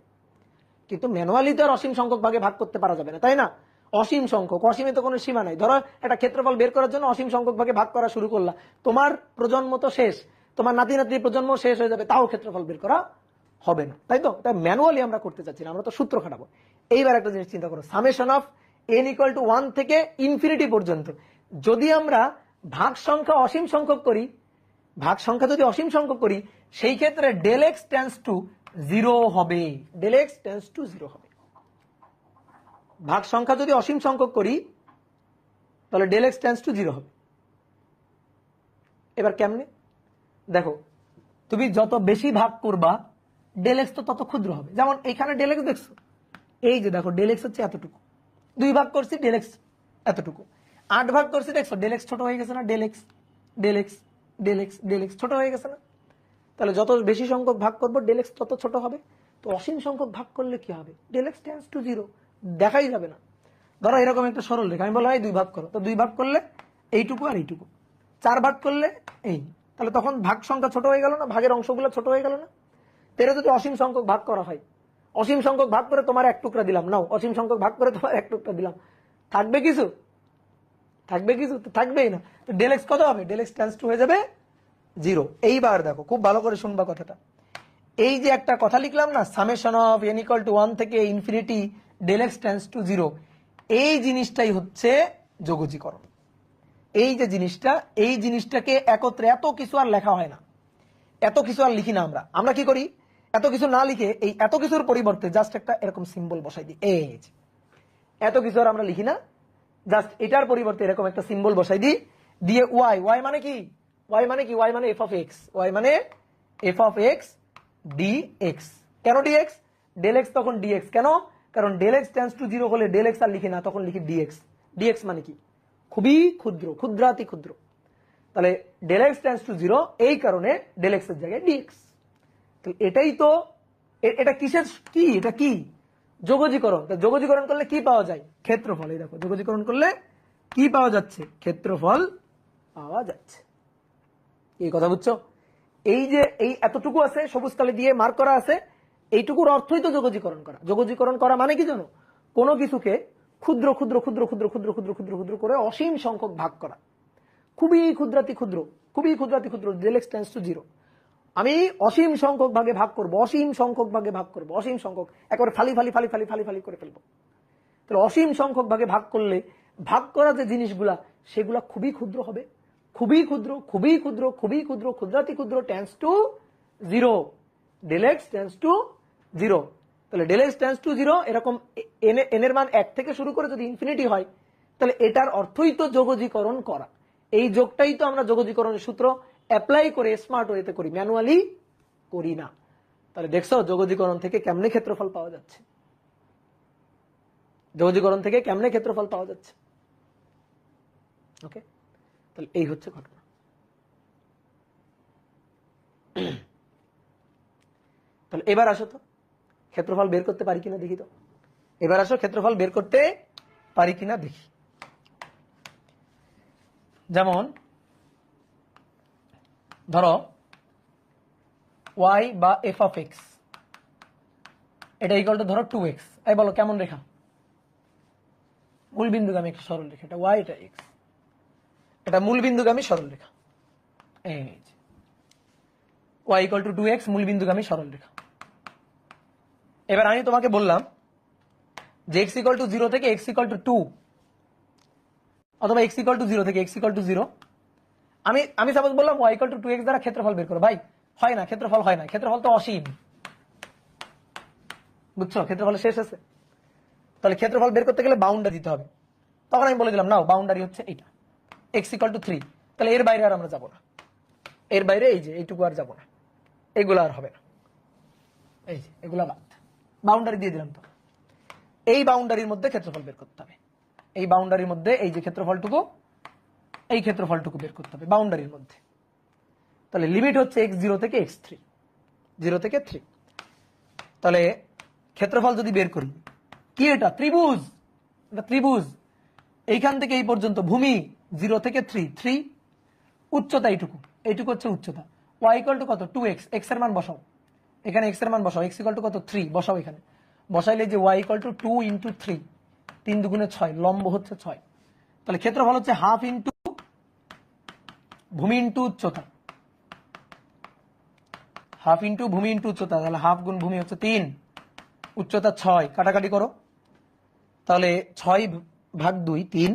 কিন্তু ম্যানুয়ালি তো আর অসীম সংখ্যক ভাগে ভাগ করতে পারা যাবে না, তাই না? অসীম সংখ্যক, অসীমে তো কোনো সীমা নাই। ধরো একটা ক্ষেত্রফল বের করার জন্য অসীম সংখ্যক ভাগে ভাগ করা শুরু করলা, তোমার প্রজন্ম তো শেষ, তোমার নাতি নাতনি প্রজন্ম শেষ হয়ে যাবে, তাও ক্ষেত্রফল বের করা হবে না, তাই তো? তাই ম্যানুয়ালি আমরা করতে চাচ্ছি না, আমরা তো সূত্র খাটাবো। এইবার একটা জিনিস চিন্তা করো, সামেশন অফ n = 1 থেকে ইনফিনিটি পর্যন্ত যদি আমরা ভাগ সংখ্যা অসীম সংখ্যক করি, ভাগ সংখ্যা যদি অসীম সংখ্যক করি, সেই ক্ষেত্রে del x টেন্ডস টু 0 হবে, del x টেন্ডস টু 0 হবে। ভাগ সংখ্যা যদি অসীম সংখ্যক করি তাহলে del x টেন্ডস টু 0 হবে। এবার কেমনে দেখো, তুমি যত বেশি ভাগ করবা del x তো তত ক্ষুদ্র হবে। যেমন এখানে del x দেখছো, এই যে দেখো del x হচ্ছে এতটুকু, 2 ভাগ করছি del x এতটুকু, 8 ভাগ করছি দেখছো del x ছোট হয়ে গেছে না, del x del x del x del x ছোট হয়ে গেছে না? তাহলে যত বেশি সংখ্যক ভাগ করবো del x তত ছোট হবে। তো অসীম সংখ্যক ভাগ করলে কি হবে? del x টেন্ডস টু 0, দেখাই যাবে না। ধরো এরকম একটা সরল রেখা, আমি বললাম এই 2 ভাগ করো, তো 2 ভাগ করলে এইটুকু আর এইটুকু, 4 ভাগ করলে এই, তাহলে তখন ভাগ সংখ্যা ছোট হয়ে গেল না, ভাগের অংশগুলো ছোট হয়ে গেল না? তেরে যদি অসীম সংখ্যক ভাগ করা হয়, অসীম সংখ্যক ভাগ করে তোমার 1 টুকরা দিলাম, নাও অসীম সংখ্যক ভাগ করে তোমার 1 টুকরা দিলাম, থাকবে কিছু? থাকবে কিছু? তো থাকবেই না। তো del x কত হবে? del x টেন্ডস টু হয়ে যাবে 0। এইবার দেখো খুব ভালো করে শুনবা কথাটা, এই যে একটা কথা লিখলাম না, সামেশন অফ n = 1 থেকে infinity del x tends to 0, এই জিনিসটাই হচ্ছে যোগজীকরণ। এই যে জিনিসটা, এই জিনিসটাকে একত্রে, এত কিছু আর লেখা হয় না, এত কিছু আর লিখি না আমরা। আমরা কি করি? এত কিছু না লিখে এই এত কিছুর পরিবর্তে জাস্ট একটা এরকম সিম্বল বসাই দিই, এই যে এত কিছু আর আমরা লিখি না, জাস্ট এটার পরিবর্তে এরকম একটা সিম্বল বসাই দিই, দিয়ে y, y মানে কি? y মানে কি? y মানে f of x, y মানে f of x dx। কেন dx? del x তখন dx, কেন? কারণ del x টেন্ডস টু 0 হলে del x আর লিখি না, তখন লিখি dx। dx মানে কি? খুবই ক্ষুদ্র, ক্ষুদ্রাতি ক্ষুদ্র। তাহলে del x টেন্ডস টু 0, এই কারণে del x এর জায়গায় dx। তো এটাই তো, এটা কিসের কি? এটা কি? যোগজীকরণ। যোগজীকরণ করলে কি পাওয়া যায়? ক্ষেত্রফল। এই দেখো যোগজীকরণ করলে কি পাওয়া যাচ্ছে? ক্ষেত্রফল পাওয়া যাচ্ছে। এই কথা বুঝছো? এই যে এই এতটুকু আছে, সবুজ কালি দিয়ে মার্ক করা আছে, এইটুকুর অর্থই তো যোগজীকরণ করা। যোগজীকরণ করা মানে কি জানো? কোনো কিছুকে ক্ষুদ্র ক্ষুদ্র ক্ষুদ্র ক্ষুদ্র ক্ষুদ্র ক্ষুদ্র ক্ষুদ্র ক্ষুদ্র করে অসীম সংখ্যক ভাগ করা, খুবই ক্ষুদ্রাতি ক্ষুদ্র, খুবই ক্ষুদ্রাতি ক্ষুদ্র, del x টেন্ডস টু 0। আমি অসীম সংখ্যক ভাগে ভাগ করবো, অসীম সংখ্যক ভাগে ভাগ করবো, অসীম সংখ্যক, একেবারে ফালি ফালি ফালি ফালি ফালি ফালি করে ফেলবো। তাহলে অসীম সংখ্যক ভাগে ভাগ করলে ভাগ করা যে জিনিসগুলা, সেগুলা খুবই ক্ষুদ্র হবে, খুবই ক্ষুদ্র, খুবই ক্ষুদ্র, খুবই ক্ষুদ্র, ক্ষুদ্রাতি ক্ষুদ্র, tends to zero, del x tends to zero. তাহলে del x tends to zero, এরকম এন এর মান 1 থেকে শুরু করে যদি ইনফিনিটি হয়, তাহলে এটার অর্থই তো যোগজীকরণ করা। এই যোগটাই তো আমরা যোগজীকরণের সূত্র অ্যাপ্লাই করে স্মার্ট ওয়েতে করি, ম্যানুয়ালি করি না। তাহলে দেখছো যোগজীকরণ থেকে কেমনে ক্ষেত্রফল পাওয়া যাচ্ছে, যোগজীকরণ থেকে কেমনে ক্ষেত্রফল পাওয়া যাচ্ছে। ওকে, তাহলে এই হচ্ছে ঘটনা। তাহলে এবার আসো তো ক্ষেত্রফল বের করতে পারি কিনা দেখি তো। এবার আসো ক্ষেত্রফল বের করতে পারি কিনা দেখি। যেমন ধরো y বা f অফ x, এটা ইকুয়াল টু ধরো 2x। এই বলো কেমন রেখা? মূল বিন্দুগামী একটা সরল রেখা। এটা y, এটা x, এটা মূল বিন্দুগামী সরল রেখা। এই যে y ইকুয়াল টু 2x, মূল বিন্দুগামী সরল রেখা। এবার আমি তোমাকে বললাম যে x ইকুয়াল টু 0 থেকে x ইকুয়াল টু 2, অথবা x ইকুয়াল টু 0 থেকে x ইকুয়াল টু 0, আমি সাপোজ বললাম y ইকুয়াল টু 2x দ্বারা ক্ষেত্রফল বের করো। ভাই হয় না, ক্ষেত্রফল হয় না, ক্ষেত্রফল তো অসীম, বুঝছো, ক্ষেত্রফল শেষ আছে। তাহলে ক্ষেত্রফল বের করতে গেলে বাউন্ডারি দিতে হবে। তখন আমি বলে দিলাম নাও বাউন্ডারি হচ্ছে এইটা, x ইকুয়াল টু 3। তাহলে এর বাইরে আর আমরা যাবো না, এর বাইরে এই যে এইটুকু আর যাবো না, এগুলো আর হবে না, এই যে এগুলা বাদ, বাউন্ডারি দিয়ে দিলাম। তো এই বাউন্ডারির মধ্যে ক্ষেত্রফল বের করতে হবে, এই বাউন্ডারির মধ্যে এই যে ক্ষেত্রফলটুকু, এই ক্ষেত্রফলটুকু বের করতে হবে বাউন্ডারির মধ্যে। তাহলে লিমিট হচ্ছে x 0 থেকে x3, 0 থেকে 3। তাহলে ক্ষেত্রফল যদি বের করি, কি এটা ত্রিভুজ, এটা ত্রিভুজ। এইখান থেকে এই পর্যন্ত ভূমি 0 থেকে 3, 3, উচ্চতা এইটুকু, এইটুকু হচ্ছে উচ্চতা। y ইকুয়াল টু কত? 2x, x এর মান বসাও এখানে, x এর মান বসাও, x ইকুয়াল টু কত? 3 বসাও এখানে। বসাইলে যে y ইকুয়াল টু 2 ইন্টু 3, 3 দুগুণে 6, লম্ব হচ্ছে 6। তাহলে ক্ষেত্রফল হচ্ছে হাফ ইন্টু ভূমি ইন্টু উচ্চতা, হাফ ইন্টু ভূমি ইন্টু উচ্চতা। তাহলে হাফ গুণ ভূমি হচ্ছে 3, উচ্চতা 6, কাটাকাটি করো। তাহলে 6 ভাগ 2, 3,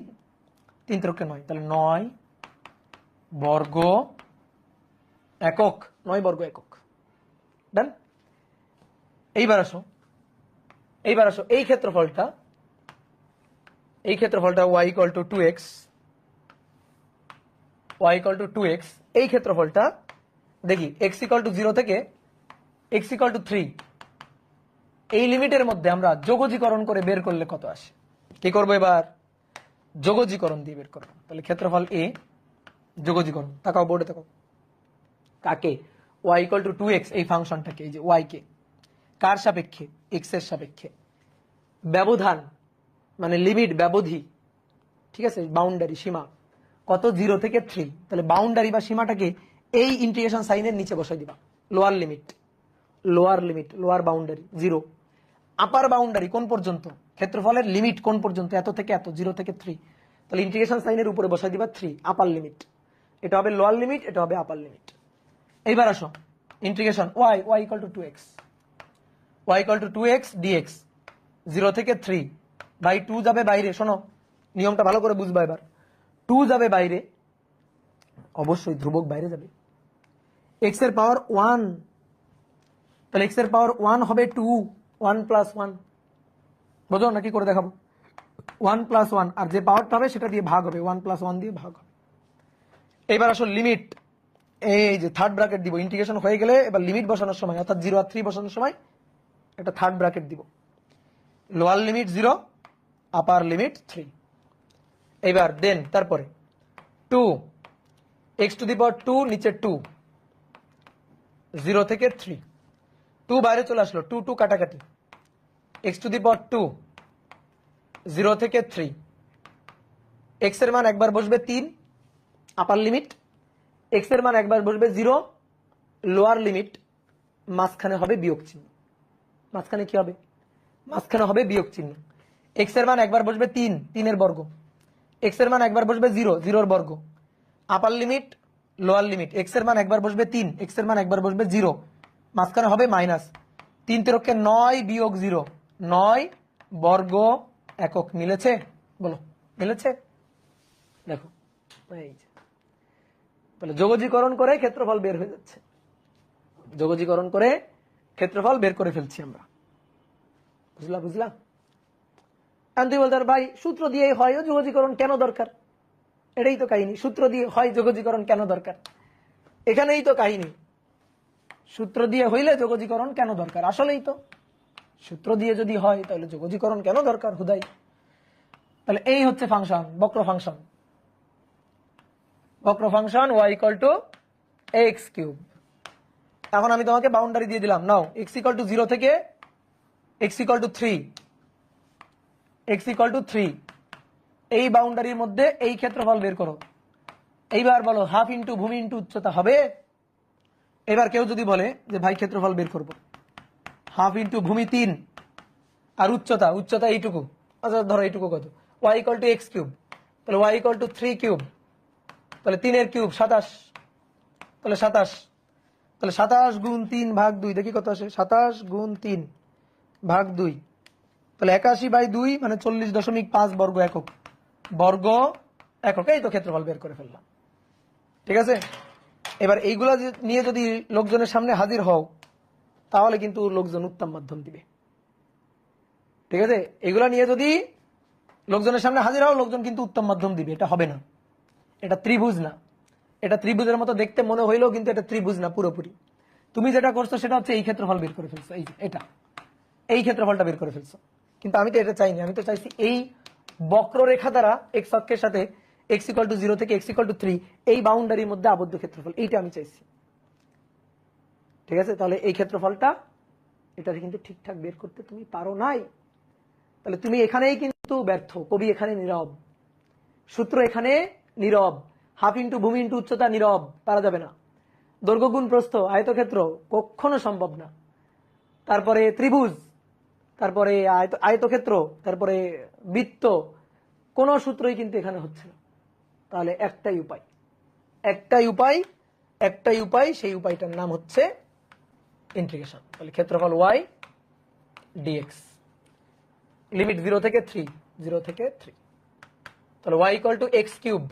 3 × 9, তাহলে 9 বর্গ একক, 9 বর্গ একক। ডান। এইবার আসো, এইবার আসো এই ক্ষেত্রফলটা, এই ক্ষেত্রফলটা y equal two 2x, y equal two 2x, এই ক্ষেত্রফলটা দেখি x ইকুয়াল টু 0 থেকে x ইকুয়াল টু 3, এই লিমিটের মধ্যে আমরা যোগজীকরণ করে বের করলে কত আসে? কি করবো এবার? যোগজীকরণ দিয়ে বের করবো। তাহলে ক্ষেত্রফল a, যোগজীকরণ। তাকাও বোর্ডে, তাকাও। কাকে? y ইকুয়াল টু 2x, এই ফাংশনটাকে, এই যে y কে কার সাপেক্ষে? x এর সাপেক্ষে। ব্যবধান মানে লিমিট, ব্যবধি, ঠিক আছে, বাউন্ডারি, সীমা কত? 0 থেকে 3। তাহলে বাউন্ডারি বা সীমাটাকে এই ইন্টিগ্রেশন সাইনের নিচে বসাই দিবা। Lower limit, lower limit, lower boundary 0। আপার বাউন্ডারি কোন পর্যন্ত? ক্ষেত্রফলের লিমিট কোন পর্যন্ত? এত থেকে এত, 0 থেকে 3। তাহলে ইন্টিগ্রেশন সাইনের উপরে বসাই দিবা 3, আপার লিমিট। এটা হবে লোয়ার লিমিট, এটা হবে আপার লিমিট। এইবার আসো integration y equal two 2x, y equal two 2x dx, 0 থেকে 3। ভাই 2 যাবে বাইরে, শোনো নিয়মটা ভালো করে বুঝবা এবার। 2 যাবে বাইরে, অবশ্যই ধ্রুবক বাইরে যাবে। x এর পাওয়ার 1, তাহলে x এর পাওয়ার 1 হবে 2, 1 প্লাস 1, বুঝো নাকি করে দেখাবো? 1 প্লাস 1, আর যে পাওয়ারটা হবে সেটা দিয়ে ভাগ হবে, 1 প্লাস 1 দিয়ে ভাগ হবে। এবার আসো লিমিট, এই যে থার্ড ব্র্যাকেট দিব। ইন্টিগ্রেশন হয়ে গেলে এবার লিমিট বসানোর সময়, অর্থাৎ 0 আর 3 বসানোর সময় একটা থার্ড ব্র্যাকেট দিব। Lower limit 0, upper limit 3। এবার দেন তারপরে 2, x টু দি পাওয়ার 2, নিচে 2, 0 থেকে 3, 2 বাইরে চলে আসলো, 2 2 কাটাকাটি, x টু দি পাওয়ার 2, 0 থেকে 3, x এর মান একবার বসবে 3, আপার লিমিট, x এর মান একবার বসবে 0, লোয়ার লিমিট, মাঝখানে হবে বিয়োগ চিহ্ন। মাঝখানে কি হবে? মাঝখানে হবে বিয়োগ চিহ্ন। x এর মান একবার বসবে 3, 3 এর বর্গ, x এর মান একবার বসবে 0, 0 এর বর্গ, আপার লিমিট, লোয়ার লিমিট, x এর মান একবার বসবে 3, x এর মান একবার বসবে 0, মাঝখানে হবে মাইনাস। 3 3 9 বিয়োগ 0, 9 বর্গ একক। মিলেছে? বলো মিলেছে? দেখো এই যে তাহলে যোগজীকরণ করে ক্ষেত্রফল বের হয়ে যাচ্ছে, যোগজীকরণ করে ক্ষেত্রফল বের করে ফেলছি আমরা। বুঝলা বুঝলা? এখন তুই বলতে ভাই সূত্র দিয়ে হয় যোগজীকরণ কেন দরকার? এটাই তো কাহিনী, সূত্র দিয়ে হয় যোগজীকরণ কেন দরকার, এখানেই তো কাহিনী। সূত্র দিয়ে হইলে যোগজীকরণ কেন দরকার? আসলেই তো সূত্র দিয়ে যদি হয় তাহলে যোগজীকরণ কেন দরকার হুদাই? তাহলে এই হচ্ছে ফাংশন, বক্র ফাংশন। বক্র function y equal to x cube. এখন আমি তোমাকে বাউন্ডারি দিয়ে দিলাম, নাও x ইকুয়াল টু 0 থেকে x equal to 3, x equal to 3, এই বাউন্ডারির মধ্যে এই ক্ষেত্রফল বের করো। এইবার বলো হাফ ইন্টু ভূমি ইন্টু উচ্চতা হবে? এবার কেউ যদি বলে যে ভাই ক্ষেত্রফল বের করবো, হাফ ইন্টু ভূমি 3 আর উচ্চতা, উচ্চতা এইটুকু, আচ্ছা ধরো এইটুকু কত, y equal to x cube, তাহলে y ইকুয়াল টু 3 কিউব, তাহলে 3 এর কিউব 27, তাহলে 27, তাহলে 27 গুণ 3 ভাগ 2, দেখি কত আসে, 27 গুণ 3 ভাগ 2, তাহলে 81/2 মানে 40.5 বর্গ একক, বর্গ একক। এই তো ক্ষেত্রফল বের করে ফেললাম, ঠিক আছে? এবার এইগুলা নিয়ে যদি লোকজনের সামনে হাজির হও তাহলে কিন্তু লোকজন উত্তম মাধ্যম দিবে, ঠিক আছে? এগুলা নিয়ে যদি লোকজনের সামনে হাজির হও লোকজন কিন্তু উত্তম মাধ্যম দিবে। এটা হবে না, এটা ত্রিভুজ না। এটা ত্রিভুজের মতো দেখতে মনে হইলেও কিন্তু এটা ত্রিভুজ না পুরোপুরি। তুমি যেটা করছো সেটা হচ্ছে এই ক্ষেত্রফল বের করে ফেলছো, এই এটা, এই ক্ষেত্রফলটা বের করে ফেলছো। কিন্তু আমি তো এটা চাইনি, আমি তো চাইছি এই বক্ররেখা দ্বারা এক্স অক্ষের সাথে x ইকুয়াল টু 0 থেকে x ইকুয়াল টু 3 এই বাউন্ডারির মধ্যে আবদ্ধ ক্ষেত্রফল, এইটা আমি চাইছি, ঠিক আছে? তাহলে এই ক্ষেত্রফলটা এটা কিন্তু ঠিকঠাক বের করতে তুমি পারো নাই, তাহলে তুমি এখানেই কিন্তু ব্যর্থ। কবি এখানে নীরব, সূত্র এখানে নীরব, হাফ ইন্টু ভূমি ইন্টু উচ্চতা নীরব, পারা যাবে না। দৈর্ঘ্য গুণ প্রস্থ আয়তক্ষেত্র কখনো সম্ভব না। তারপরে ত্রিভুজ, তারপরে আয়তক্ষেত্র, তারপরে বৃত্ত, কোন সূত্রই কিন্তু এখানে হচ্ছে না। তাহলে একটাই উপায়, একটাই উপায়, একটাই উপায়, সেই উপায়টার নাম হচ্ছে ইন্টিগ্রেশন। তাহলে ক্ষেত্রফল y dx, লিমিট 0 থেকে 3, 0 থেকে 3, তাহলে y equal to x cube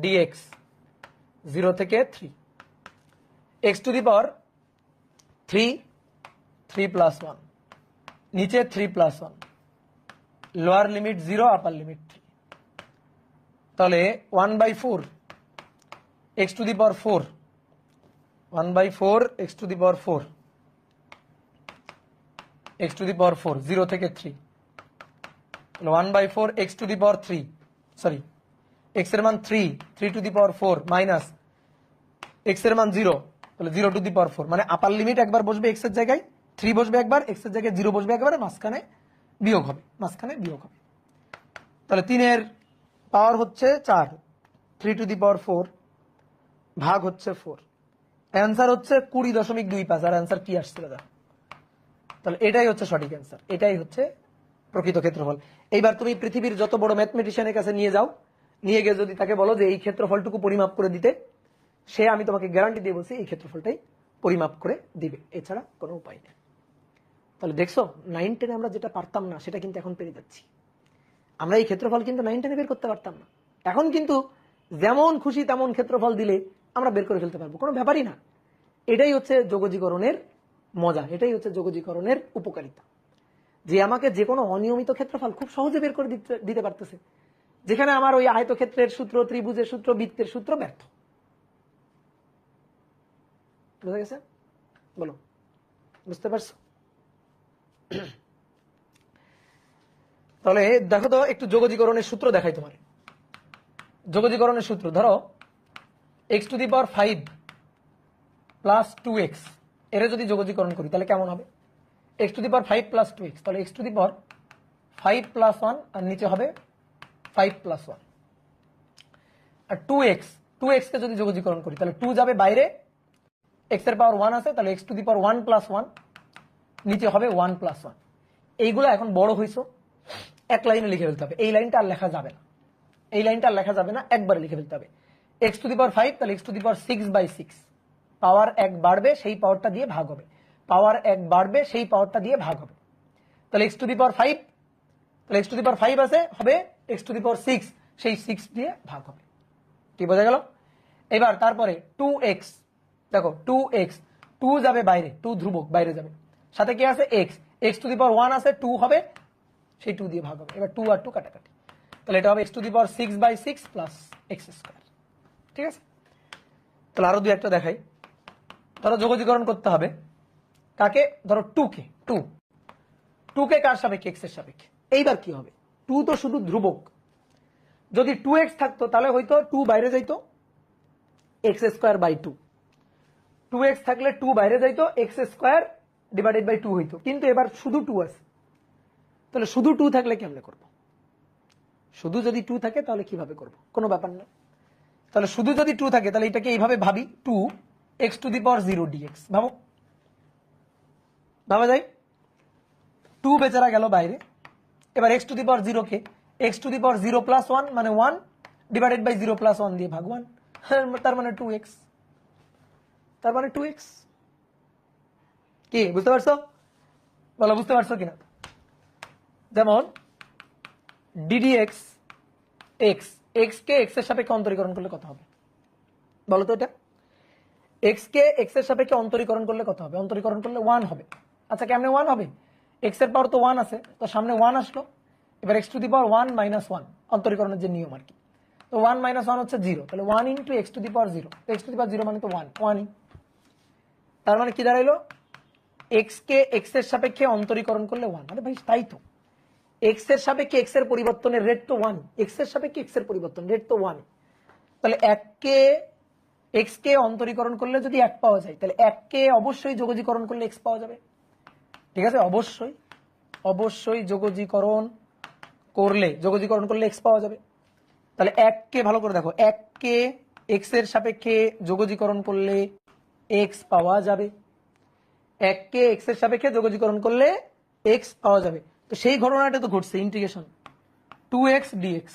dx 0 থেকে 3, x to the power 3, 3 plus 1, নিচে 3 plus 1, lower limit 0, upper limit 3, তাহলে 1/4 x to the power 4, 1/4 x to the power 4, x to the power 4, 0 থেকে 3, তাহলে 1/4 x to the power 3, sorry x এর মান 3, 3 to the power 4 minus x এর মান 0, তাহলে 0 two the power 4, মানে আপার limit একবার বসবে x এর জায়গায়, 3 বসবে একবার, x এর জায়গায় 0 বসবে একবার, মাঝখানে বিয়োগ হবে, মাঝখানে বিয়োগ হবে। তাহলে 3 এর পাওয়ার হচ্ছে 4, 3 টু দি পাওয়ার 4 ভাগ হচ্ছে 4, অ্যান্সার হচ্ছে 20.25, আর অ্যান্সার কি আসছে দাদা? তাহলে এটাই হচ্ছে সঠিক অ্যান্সার, এটাই হচ্ছে প্রকৃত ক্ষেত্রফল। এইবার তুমি পৃথিবীর যত বড় ম্যাথমেটিশিয়ানের কাছে নিয়ে যাও, নিয়ে গিয়ে যদি তাকে বলো যে এই ক্ষেত্রফলটুকু পরিমাপ করে দিতে, সে, আমি তোমাকে গ্যারান্টি দিয়ে বলছি, এই ক্ষেত্রফলটাই পরিমাপ করে দিবে, এছাড়া কোনো উপায় নেই। তাহলে দেখছো 9, 10 আমরা যেটা পারতাম না সেটা কিন্তু এখন পেরে যাচ্ছি। আমরা এই ক্ষেত্রফল কিন্তু 9, 10 বের করতে পারতাম না, এখন কিন্তু যেমন খুশি তেমন ক্ষেত্রফল দিলে আমরা বের করে ফেলতে পারবো, কোনো ব্যাপারই না। এটাই হচ্ছে যোগজীকরণের মজা, এটাই হচ্ছে যোগজীকরণের উপকারিতা, যে আমাকে যে কোনো অনিয়মিত ক্ষেত্রফল খুব সহজে বের করে দিতে পারতেছে, যেখানে আমার ওই আয়তক্ষেত্রের সূত্র, ত্রিভুজের সূত্র, বৃত্তের সূত্র ব্যর্থ। বুঝা গেছে? বলো, বুঝতে পারছো? তাহলে দেখো তো একটু যোগজীকরণের সূত্র দেখাই তোমার। যোগজীকরণের সূত্র ধরো x to the power 5 plus 2x, এর যদি যোগজীকরণ করি তাহলে কেমন হবে? x to the power 5 plus 2x, তাহলে x to the power 5 plus 1 আর নিচে হবে 5 প্লাস 1, আর 2x, 2x কে যদি যোগজীকরণ করি তাহলে 2 যাবে বাইরে, x এর পাওয়ার 1 আছে, তাহলে x to the power 1 plus 1, নিচে হবে 1 প্লাস 1। এইগুলো এখন বড় হইছো, এক লাইনে লিখে ফেলতে হবে, এই লাইনটা আর লেখা যাবে না, এই লাইনটা আর লেখা যাবে না, একবারে লিখে ফেলতে হবে। x টু দি পাওয়ার 5, তাহলে x টু দি পাওয়ার 6/6, পাওয়ার 1 বাড়বে সেই পাওয়ারটা দিয়ে ভাগ হবে, পাওয়ার 1 বাড়বে সেই পাওয়ারটা দিয়ে ভাগ হবে, তাহলে x টু দি পাওয়ার 5, তাহলে x টু দি পাওয়ার 5 আছে, হবে x টু দি পাওয়ার 6, সেই 6 দিয়ে ভাগ হবে। কি বোঝা গেল? এবার তারপরে 2x, দেখো 2x, 2 যাবে বাইরে, 2 ধ্রুবক বাইরে যাবে, সাথে কি আছে x, x টু দি পাওয়ার 1 আছে, 2 হবে, সেই 2 দিয়ে ভাগ হবে। এবার 2 আর 2 কাটাকাটি, তাহলে এটা হবে x to the power 6/6 plus x square. ঠিক আছে, তাহলে আরো দুই একটা দেখাই। ধরো যোগজীকরণ করতে হবে কাকে, ধরো 2 কে কার সাপেক্ষে, x এর সাপেক্ষে। এইবার কি হবে, 2 তো শুধু ধ্রুবক, যদি 2x থাকতো তাহলে হয়তো 2 বাইরে যাইতো, x স্কয়ার বাই 2, 2x থাকলে 2 বাইরে যাইতো, x স্কয়ার ডিভাইডেড বাই 2 হইতো, কিন্তু এবার শুধু 2 আছে, তাহলে শুধু 2 থাকলে কেমনে করব, শুধু যদি 2 থাকে তাহলে কিভাবে করব, কোনো ব্যাপার না। তাহলে শুধু যদি 2 থাকে তাহলে এটাকে এইভাবে ভাবি, 2x two the power 0 dx, ভাবো, ভাবা যায়। 2 বেচারা গেল বাইরে, এবার x to the power 0 K x to the power 0 plus 1 মানে 1 ডিভাইডেড বাই 0 প্লাস 1 দিয়ে ভাগ 1, তার মানে 2x, তার মানে 2x। কি বুঝতে পারছো, বলো বুঝতে পারছো কিনা। যেমন ddx x, x কে x এর সাপেক্ষে অন্তরীকরণ করলে কত হবে বলো তো, এটা x কে x এর সাপেক্ষে অন্তরীকরণ করলে কত হবে, অন্তরীকরণ করলে 1 হবে। আচ্ছা কেমনে 1 হবে, x এর পাওয়ার তো 1 আছে, তো সামনে 1 আসলো, এবার x to the power 1 minus 1, অন্তরীকরণের যে নিয়ম আর কি, তো 1 মাইনাস 1 হচ্ছে 0, তাহলে 1 into x to the power 0, x to the power 0 মানে তো 1, তার মানে কি দাঁড়াইলো, x কে x এর সাপেক্ষে অন্তরীকরণ করলে 1, আরে ভাই তাই তো, x এর সাপেক্ষে x এর পরিবর্তনের রেট তো 1, x এর সাপেক্ষে x এর পরিবর্তন রেট তো 1, তাহলে 1 কে x কে অন্তরীকরণ করলে যদি 1 পাওয়া যায়, তাহলে 1 কে অবশ্যই যোগজীকরণ করলে x পাওয়া যাবে। ঠিক আছে, অবশ্যই অবশ্যই যোগজীকরণ করলে x পাওয়া যাবে। তাহলে 1 কে ভালো করে দেখো, 1 কে x এর সাপেক্ষে যোগজীকরণ করলে x পাওয়া যাবে, 1 কে x এর সাপেক্ষে যোগজীকরণ করলে x পাওয়া যাবে। তো সেই ঘটনাটা তো ঘটছে, ইন্টিগ্রেশন 2x dx,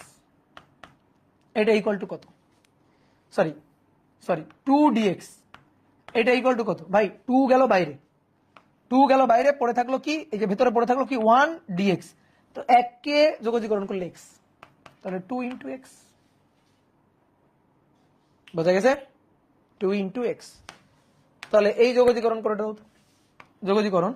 এটা ইকুয়াল টু কত, সরি 2 dx, এটা ইকুয়াল টু কত ভাই, 2 গেল বাইরে, 2 গেল বাইরে, পড়ে থাকলো কি, এই যে ভেতরে পড়ে থাকলো কি 1 dx, তো 1 কে যোগজীকরণ করলে x, তাহলে 2 ইন্টু x, বোঝা গেছে, 2 ইন্টু x। তাহলে এই যোগজীকরণ করে দাও, যোগজীকরণ